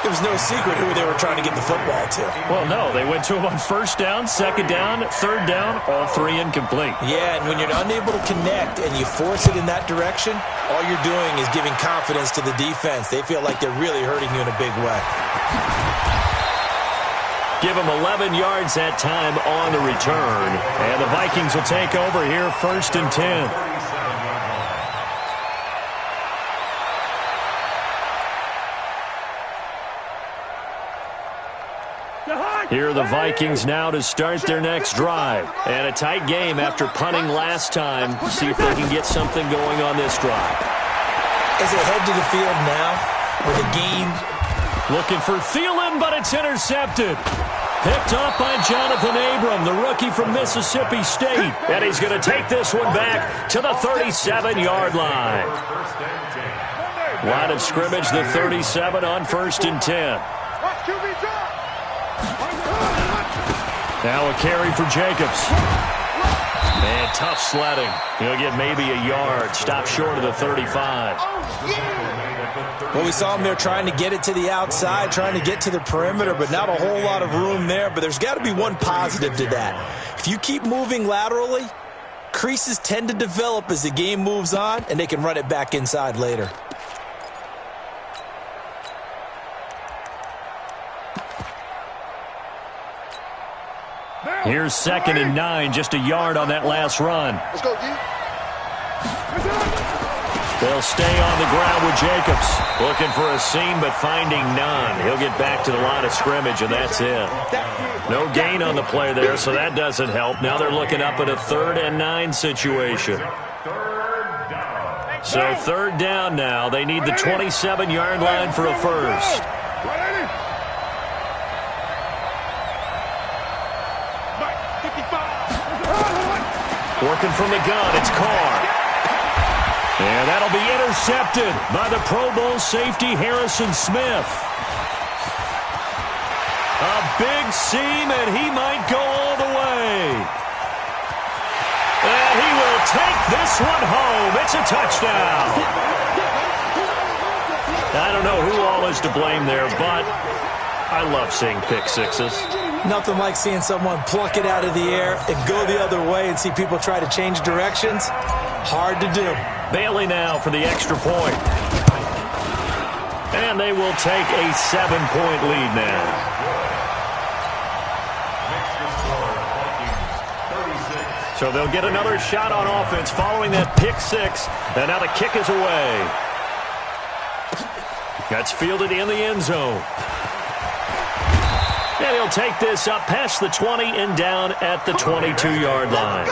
It was no secret who they were trying to get the football to.
Well, no, they went to him on 1st down, 2nd down, 3rd down, all 3 incomplete.
Yeah, and when you're unable to connect and you force it in that direction, all you're doing is giving confidence to the defense. They feel like they're really hurting you in a big way.
Give them 11 yards that time on the return. And the Vikings will take over here 1st and 10. Here are the Vikings now to start their next drive. And a tight game after punting last time. See if they can get something going on this drive.
As they head to the field now, with the game.
Looking for Thielen, but it's intercepted. Picked off by Jonathan Abram, the rookie from Mississippi State. And he's going to take this one back to the 37-yard line. Line of scrimmage, the 37 on 1st and 10. Now a carry for Jacobs. And tough sledding. He'll get maybe a yard. Stop short of the 35.
Well, we saw him there trying to get it to the outside, trying to get to the perimeter, but not a whole lot of room there. But there's got to be one positive to that. If you keep moving laterally, creases tend to develop as the game moves on, and they can run it back inside later.
Here's 2nd and 9, just a yard on that last run.
Let's go, D.
They'll stay on the ground with Jacobs. Looking for a seam, but finding none. He'll get back to the line of scrimmage, and that's it. No gain on the play there, so that doesn't help. Now they're looking up at a 3rd and 9 situation. So 3rd down now. They need the 27-yard line for a first. Working from the gun, it's Carr. And that'll be intercepted by the Pro Bowl safety Harrison Smith. A big seam, and he might go all the way. And he will take this one home. It's a touchdown. I don't know who all is to blame there, but I love seeing pick sixes.
Nothing like seeing someone pluck it out of the air and go the other way and see people try to change directions. Hard to do.
Bailey now for the extra point. And they will take a 7-point lead now. So they'll get another shot on offense following that pick six. And now the kick is away. That's fielded in the end zone. And he'll take this up past the 20 and down at the 22-yard line.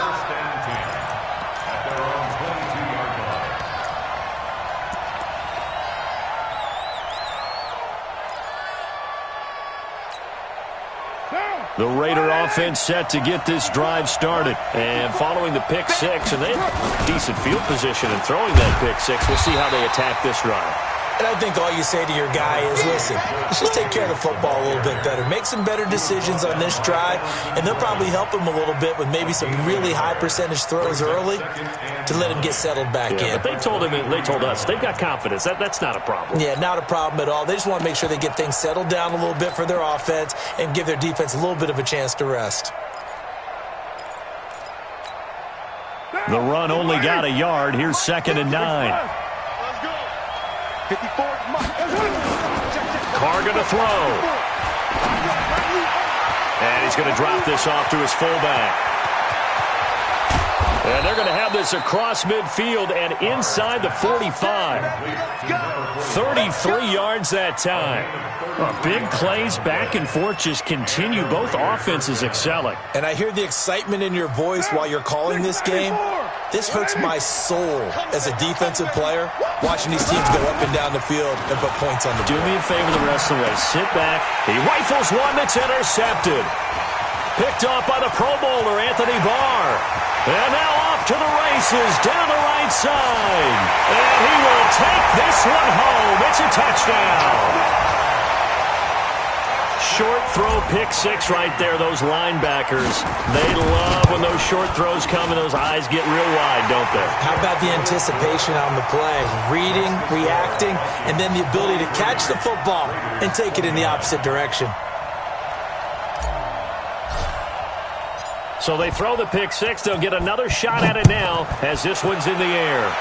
The Raider offense set to get this drive started. And following the pick six, and they have decent field position in throwing that pick six. We'll see how they attack this drive.
And I think all you say to your guy is, listen, let's just take care of the football a little bit better. Make some better decisions on this drive, and they'll probably help him a little bit with maybe some really high percentage throws early to let him get settled back in.
But they told us they've got confidence. That's not a problem.
Yeah, not a problem at all. They just want to make sure they get things settled down a little bit for their offense and give their defense a little bit of a chance to rest.
The run only got a yard. Here's 2nd and 9.
54.
Carr going to throw. And he's going to drop this off to his fullback. And they're going to have this across midfield and inside the 45. 33 yards that time. Big plays back and forth just continue. Both offenses excelling.
And I hear the excitement in your voice while you're calling this game. This hurts my soul as a defensive player, watching these teams go up and down the field and put points on the board.
Do me a favor the rest of the way. Sit back. He rifles one that's intercepted. Picked off by the Pro Bowler, Anthony Barr. And now off to the races down the right side. And he will take this one home. It's a touchdown. Short throw, pick six right there. Those linebackers, they love when those short throws come and those eyes get real wide, don't they?
How about the anticipation on the play? Reading, reacting, and then the ability to catch the football and take it in the opposite direction.
So they throw the pick six. They'll get another shot at it now as this one's in the air.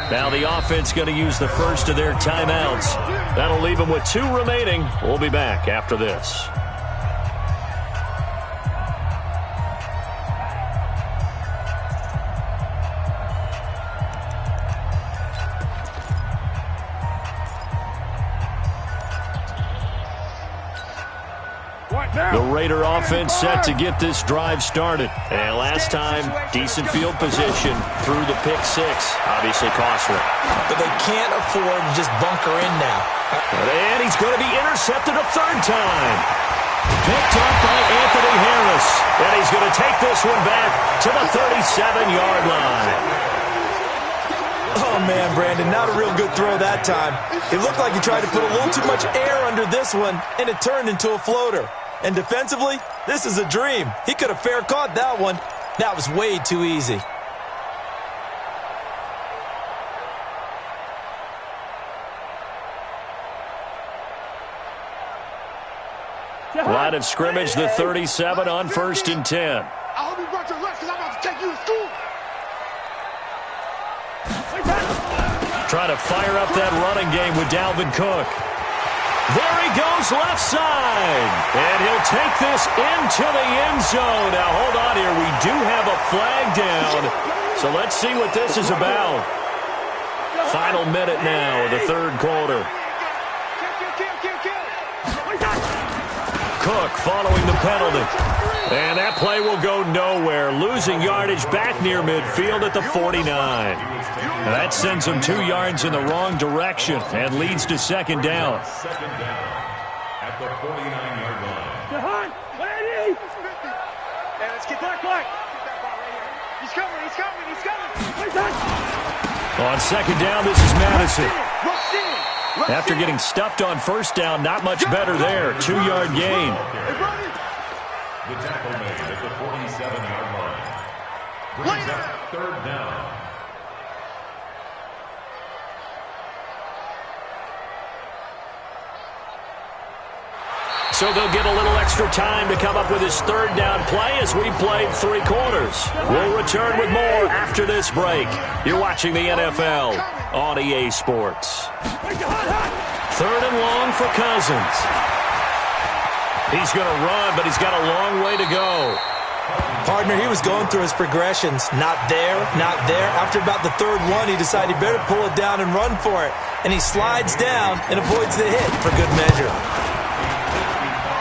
Now the offense going to use the first of their timeouts. That'll leave them with 2 remaining. We'll be back after this. The Raider offense set to get this drive started. And last time, decent field position through the pick six. Obviously costly.
But they can't afford to just bunker in now.
And he's going to be intercepted a third time. Picked up by Anthony Harris. And he's going to take this one back to the 37-yard line.
Oh, man, Brandon, not a real good throw that time. It looked like he tried to put a little too much air under this one, and it turned into a floater. And defensively, this is a dream. He could have fair caught that one. That was way too easy.
Line of scrimmage, the 37 on 1st and 10.
I hope you brought your lunch because I'm about to take you to school.
Trying to fire up that running game with Dalvin Cook. There he goes left side. And he'll take this into the end zone. Now, hold on here. We do have a flag down. So let's see what this is about. Final minute now of the third quarter. Cook following the penalty. And that play will go nowhere. Losing yardage back near midfield at the 49. That sends him 2 yards in the wrong direction and leads to second down.
Second down at the 49-yard line.
Hey, let's get that black. Get that ball right here. He's coming.
On second down, this is Madison. After getting stuffed on first down, not much better there. 2-yard gain.
The tackle made at the 47-yard line. Brings up third down.
So they'll get a little extra time to come up with his third down play as we played 3 quarters. We'll return with more after this break. You're watching the NFL on EA Sports. Third and long for Cousins. He's going to run, but he's got a long way to go.
Partner, he was going through his progressions. Not there, not there. After about the third one, he decided he better pull it down and run for it. And he slides down and avoids the hit for good measure.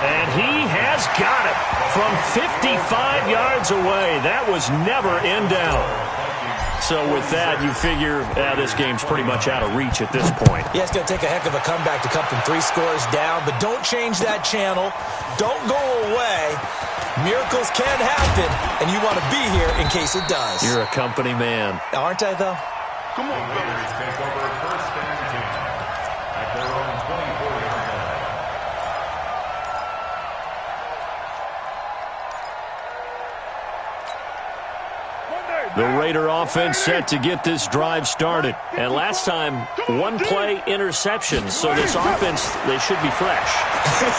And he has got it from 55 yards away. That was never in doubt. So with that, you figure this game's pretty much out of reach at this point.
Yeah, it's going to take a heck of a comeback to come from 3 scores down, but don't change that channel. Don't go away. Miracles can happen, and you want to be here in case it does.
You're a company man.
Aren't I, though?
Come on, Raiders take over first and 10 at their own 24-yard line.
The Raider offense set to get this drive started. And last time, 1-play interception. So this offense, they should be fresh.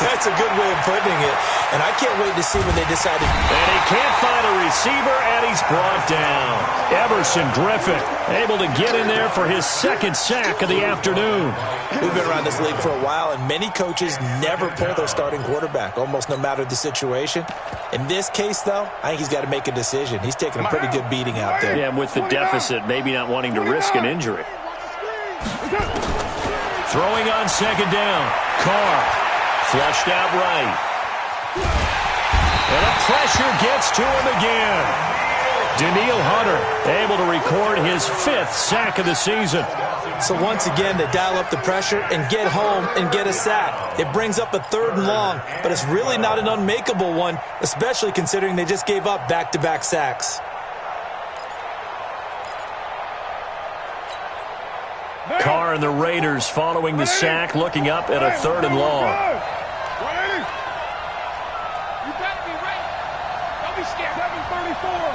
That's a good way of putting it. And I can't wait to see when they decide to...
And he can't find a receiver, and he's brought down. Everson Griffin able to get in there for his second sack of the afternoon.
We've been around this league for a while, and many coaches never pull their starting quarterback, almost no matter the situation. In this case, though, I think he's got to make a decision. He's taking a pretty good beating out there.
Yeah, with the deficit, maybe not wanting to risk an injury. Throwing on second down. Carr flushed out right. And the pressure gets to him again. Daniil Hunter able to record his 5th sack of the season.
So once again, they dial up the pressure and get home and get a sack. It brings up a 3rd and long, but it's really not an unmakeable one, especially considering they just gave up back-to-back sacks.
Carr and the Raiders following the sack, looking up at a 3rd and long.
You better be ready. Don't be scared. 7:34.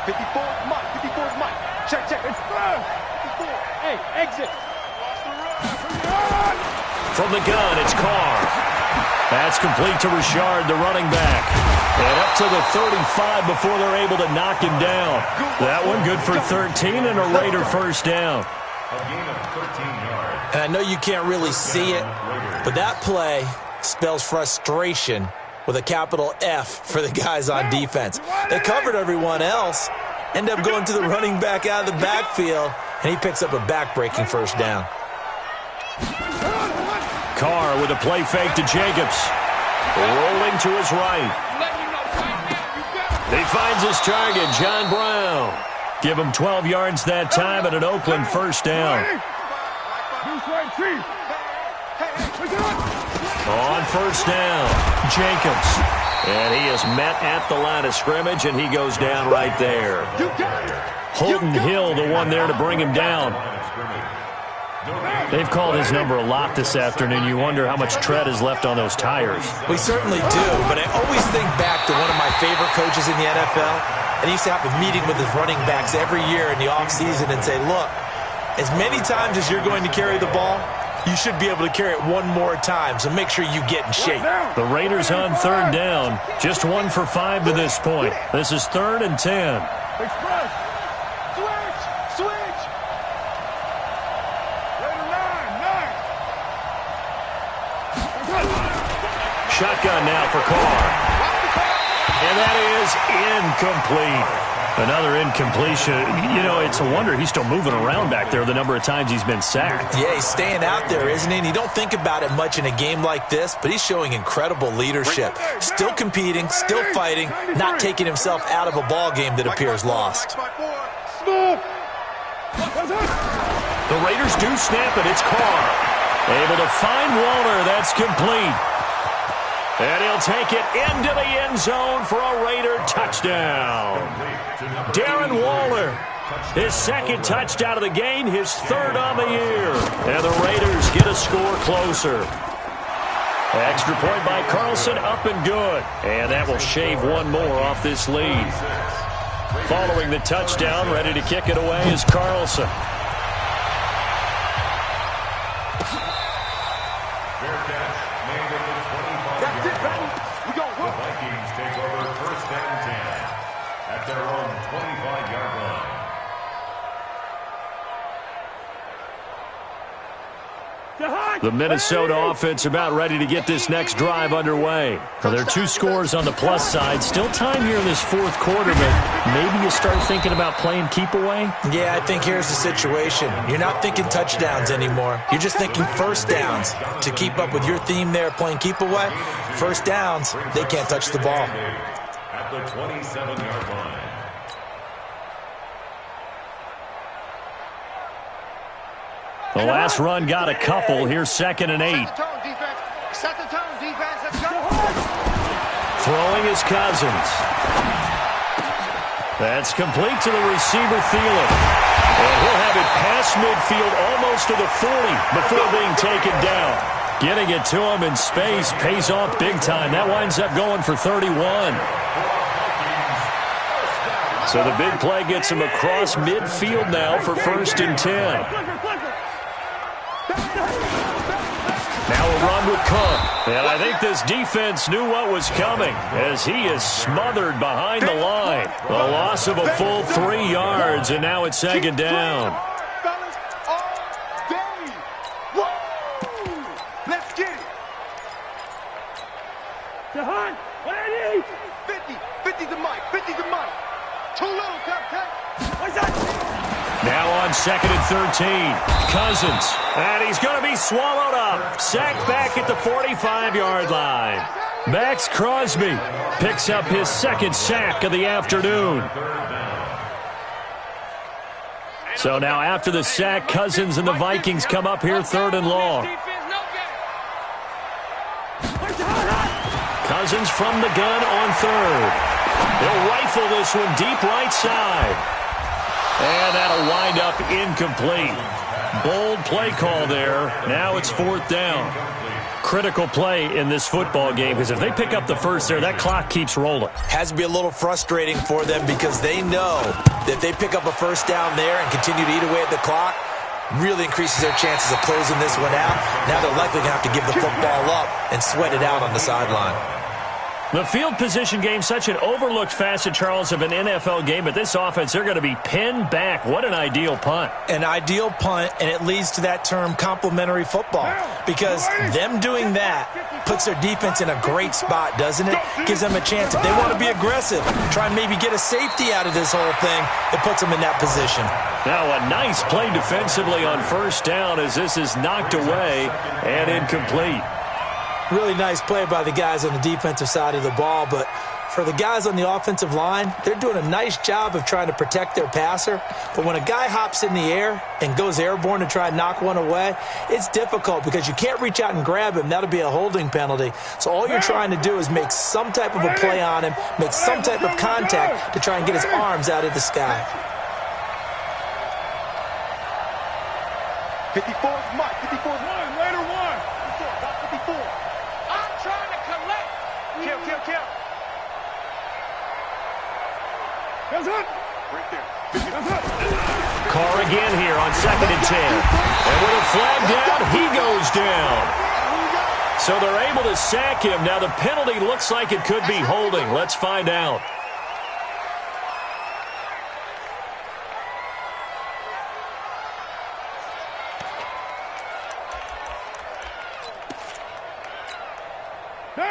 54 is Mike. 54 is Mike. Check.
It's 54. Hey, exit.
From the gun, it's Carr. That's complete to Richard, the running back. And up to the 35 before they're able to knock him down. That one good for 13 and a Raider first down.
A gain of 13 yards.
And I know you can't really see it, but that play spells frustration with a capital F for the guys on defense. They covered everyone else, end up going to the running back out of the backfield, and he picks up a back-breaking first down.
Carr with a play fake to Jacobs. Rolling Throwing to his right. He finds his target, John Brown. Give him 12 yards that time and an Oakland first down. On first down, Jacobs. And he is met at the line of scrimmage, and he goes down right there. Holton Hill, the one there to bring him down. They've called his number a lot this afternoon. You wonder how much tread is left on those tires.
We certainly do, but I always think back to one of my favorite coaches in the NFL, and he used to have a meeting with his running backs every year in the offseason and say, look, as many times as you're going to carry the ball, you should be able to carry it one more time, so make sure you get in shape.
The Raiders on third down, just 1 for 5 to this point. This is 3rd and 10. Shotgun now for Carr. And that is incomplete. Another incompletion. You know, it's a wonder he's still moving around back there the number of times he's been sacked.
Yeah, he's staying out there, isn't he? And you don't think about it much in a game like this, but he's showing incredible leadership. Still competing, still fighting, not taking himself out of a ball game that appears lost.
The Raiders do snap it. It's Carr. Able to find Waller. That's complete. And he'll take it into the end zone for a Raider touchdown. Darren Waller, his second touchdown of the game, his 3rd on the year. And the Raiders get a score closer. Extra point by Carlson, up and good. And that will shave one more off this lead. Following the touchdown, ready to kick it away is Carlson.
The Vikings take over 1st and 10 at their own 25-yard line.
The Minnesota offense about ready to get this next drive underway. Well, there are 2 scores on the plus side. Still time here in this 4th quarter, but maybe you start thinking about playing keep away?
Yeah, I think here's the situation. You're not thinking touchdowns anymore. You're just thinking first downs. To keep up with your theme there, playing keep away, first downs, they can't touch the ball.
At the 27-yard line.
The last run got a couple. Here's 2nd and 8.
Set the tone, defense. Let's go.
Throwing is Cousins. That's complete to the receiver, Thielen. And he'll have it past midfield almost to the 40 before being taken down. Getting it to him in space pays off big time. That winds up going for 31. So the big play gets him across midfield now for 1st and 10. Now a run with Cook. And I think this defense knew what was coming as he is smothered behind the line. A loss of a full 3 yards, and now it's 2nd down.
Let's get it. 50 to Mike. 50 to Mike. Too little, Captain.
Now on 2nd and 13. Cousins. And he's going to be swallowed up. Sacked back at the 45-yard line. Max Crosby picks up his 2nd sack of the afternoon. So now after the sack, Cousins and the Vikings come up here 3rd and long. Cousins from the gun on 3rd. They'll rifle this one deep right side. And that'll wind up incomplete. Bold play call there. Now it's 4th down. Critical play in this football game because if they pick up the first there, that clock keeps rolling.
Has to be a little frustrating for them because they know that they pick up a first down there and continue to eat away at the clock, really increases their chances of closing this one out. Now they're likely going to have to give the football up and sweat it out on the sideline.
The field position game, such an overlooked facet, Charles, of an NFL game, but this offense, they're going to be pinned back. What an ideal punt.
An ideal punt, and it leads to that term complementary football, because them doing that puts their defense in a great spot, doesn't it? Gives them a chance. If they want to be aggressive, try and maybe get a safety out of this whole thing, it puts them in that position.
Now a nice play defensively on 1st down as this is knocked away and incomplete.
Really nice play by the guys on the defensive side of the ball, but for the guys on the offensive line, they're doing a nice job of trying to protect their passer. But when a guy hops in the air and goes airborne to try and knock one away, it's difficult because you can't reach out and grab him. That'll be a holding penalty. So all you're trying to do is make some type of a play on him, make some type of contact to try and get his arms out of the sky.
54 is Mike. 54 is one. Later one. 54.
I'm trying to collect.
Kill. That's it. Right there. That's it.
Carr again here on 2nd and 10. And with a flag down, he goes down. So they're able to sack him. Now the penalty looks like it could be holding. Let's find out.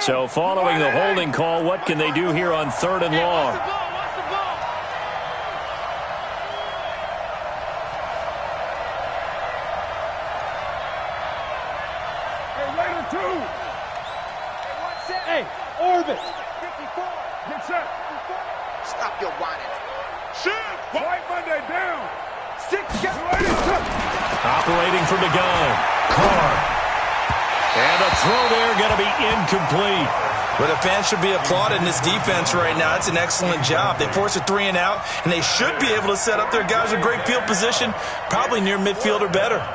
So following the holding call, what can they do here on 3rd and long?
Hey, Orbit.
54. Get set.
Stop your whining.
Shoot. White Monday down. 6. Get ready.
Operating from the gun. Carr. And the throw there going to be incomplete.
But the fans should be applauding this defense right now. It's an excellent job. They force a 3 and out, and they should be able to set up their guys with great field position, probably near midfield or better.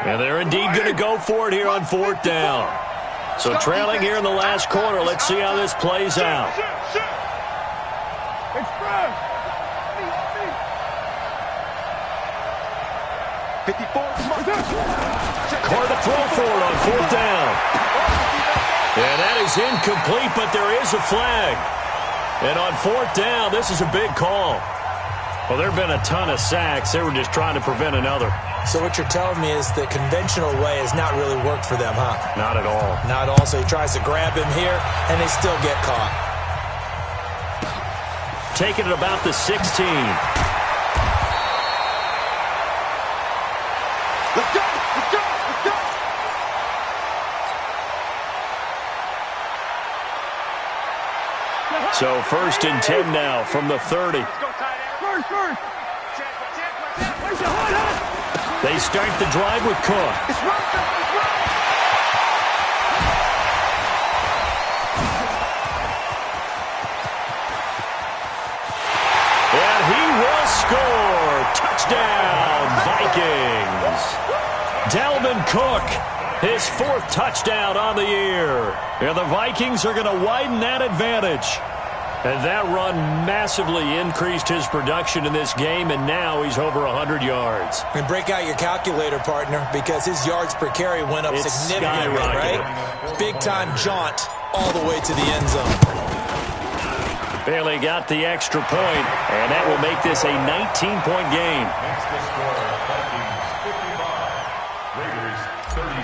And they're indeed going to go for it here on 4th down. So trailing here in the last quarter. Let's see how this plays out.
Express. 54.
Carr to throw for it on 4th down. And that is incomplete, but there is a flag. And on 4th down, this is a big call. Well, there have been a ton of sacks. They were just trying to prevent another.
So what you're telling me is the conventional way has not really worked for them, huh?
Not at all.
Not at all. So he tries to grab him here, and they still get caught.
Taking it about the 16.
Let's go. Let's go. Let's go.
So 1st and 10 now from the 30.
First.
They start the drive with Cook.
It's right.
And he will score. Touchdown, Vikings. Dalvin Cook, his 4th touchdown on the year. And the Vikings are going to widen that advantage. And that run massively increased his production in this game, and now he's over 100 yards.
And break out your calculator, partner, because his yards per carry went up significantly, right? Big-time jaunt all the way to the end zone.
Bailey got the extra point, and that will make this a 19-point game.
Makes the score Vikings 55, Raiders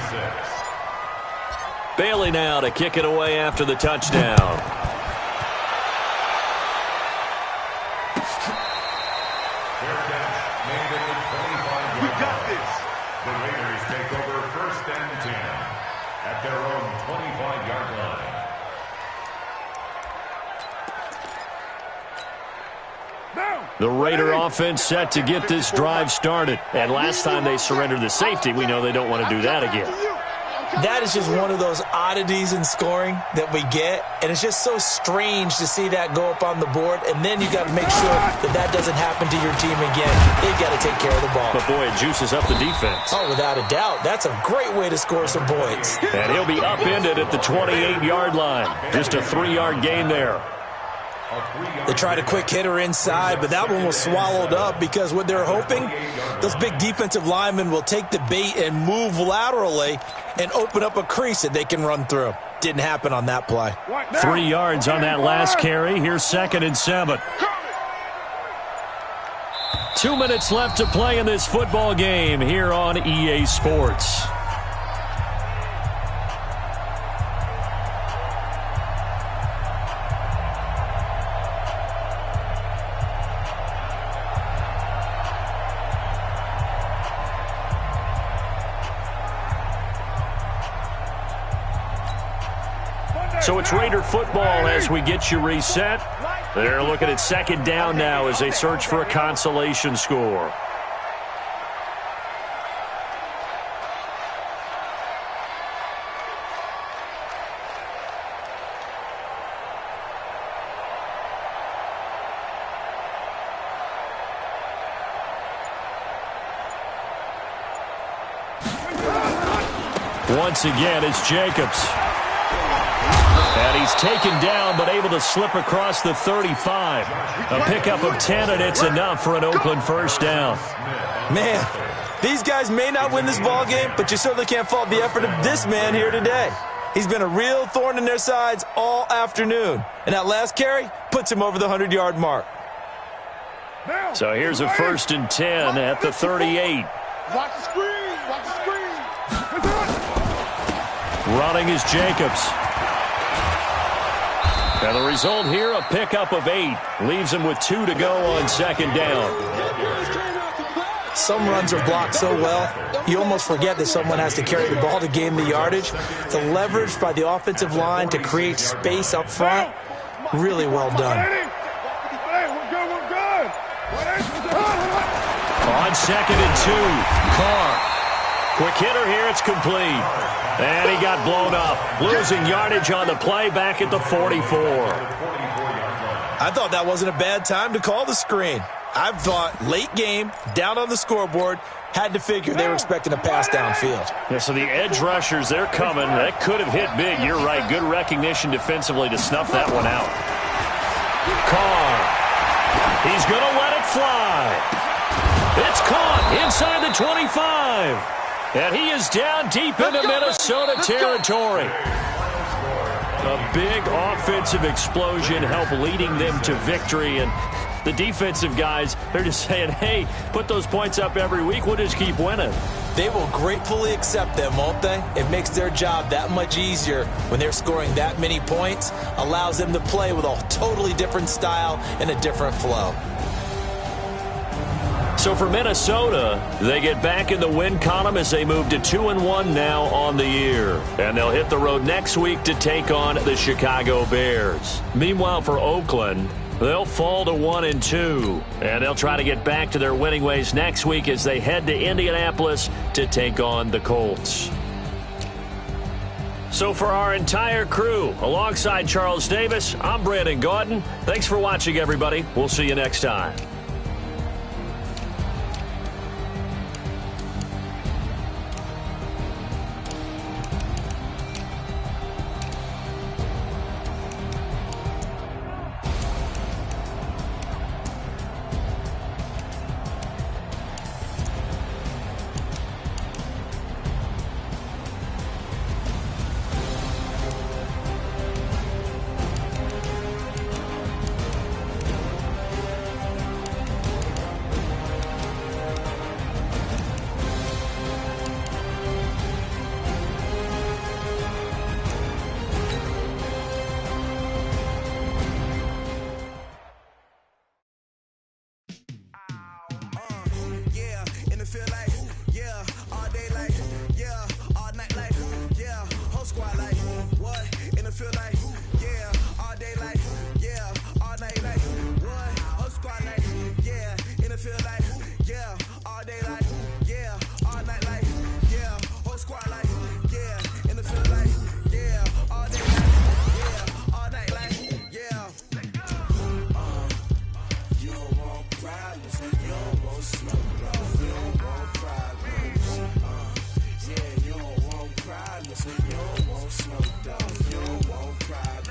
36.
Bailey now to kick it away after the touchdown.
The Raiders take over 1st and 10 at their own 25-yard line.
The Raider offense set to get this drive started. And last time they surrendered the safety, we know they don't want to do that again.
That is just one of those oddities in scoring that we get, and it's just so strange to see that go up on the board, and then you got to make sure that doesn't happen to your team again. They've got to take care of the ball.
But boy, it juices up the defense.
Oh, without a doubt. That's a great way to score some points.
And he'll be upended at the 28-yard line. Just a 3-yard gain there.
They tried a quick hitter inside, but that one was swallowed up because what they're hoping, those big defensive linemen will take the bait and move laterally and open up a crease that they can run through. Didn't happen on that play.
3 yards on that last carry. Here's 2nd and 7. 2 minutes left to play in this football game here on EA Sports. So it's Raider football as we get you reset. They're looking at second down now as they search for a consolation score. Once again, it's Jacobs. And he's taken down, but able to slip across the 35. A pickup of 10, and it's enough for an Oakland first down.
Man, these guys may not win this ball game, but you certainly can't fault the effort of this man here today. He's been a real thorn in their sides all afternoon. And that last carry puts him over the 100-yard mark.
So here's a 1st and 10 at the 38.
Watch the screen. Watch the screen.
Running is Jacobs. And the result here, a pickup of 8. Leaves him with 2 to go on second down.
Some runs are blocked so well, you almost forget that someone has to carry the ball to gain the yardage. The leverage by the offensive line to create space up front, really well done.
On 2nd and 2, Carr. Quick hitter here, it's complete. And he got blown up, losing yardage on the play back at the 44.
I thought that wasn't a bad time to call the screen. I thought late game, down on the scoreboard, had to figure they were expecting a pass downfield.
Yeah, so the edge rushers, they're coming. That could have hit big. You're right. Good recognition defensively to snuff that one out. Carr. He's going to let it fly. It's caught inside the 25. And he is down deep into Minnesota territory. A big offensive explosion helped leading them to victory. And the defensive guys, they're just saying, hey, put those points up every week. We'll just keep winning.
They will gratefully accept them, won't they? It makes their job that much easier when they're scoring that many points. Allows them to play with a totally different style and a different flow.
So for Minnesota, they get back in the win column as they move to 2-1 now on the year. And they'll hit the road next week to take on the Chicago Bears. Meanwhile, for Oakland, they'll fall to 1-2. And they'll try to get back to their winning ways next week as they head to Indianapolis to take on the Colts. So for our entire crew, alongside Charles Davis, I'm Brandon Gaudin. Thanks for watching, everybody. We'll see you next time.
You don't want smoke, dog. You don't want problems.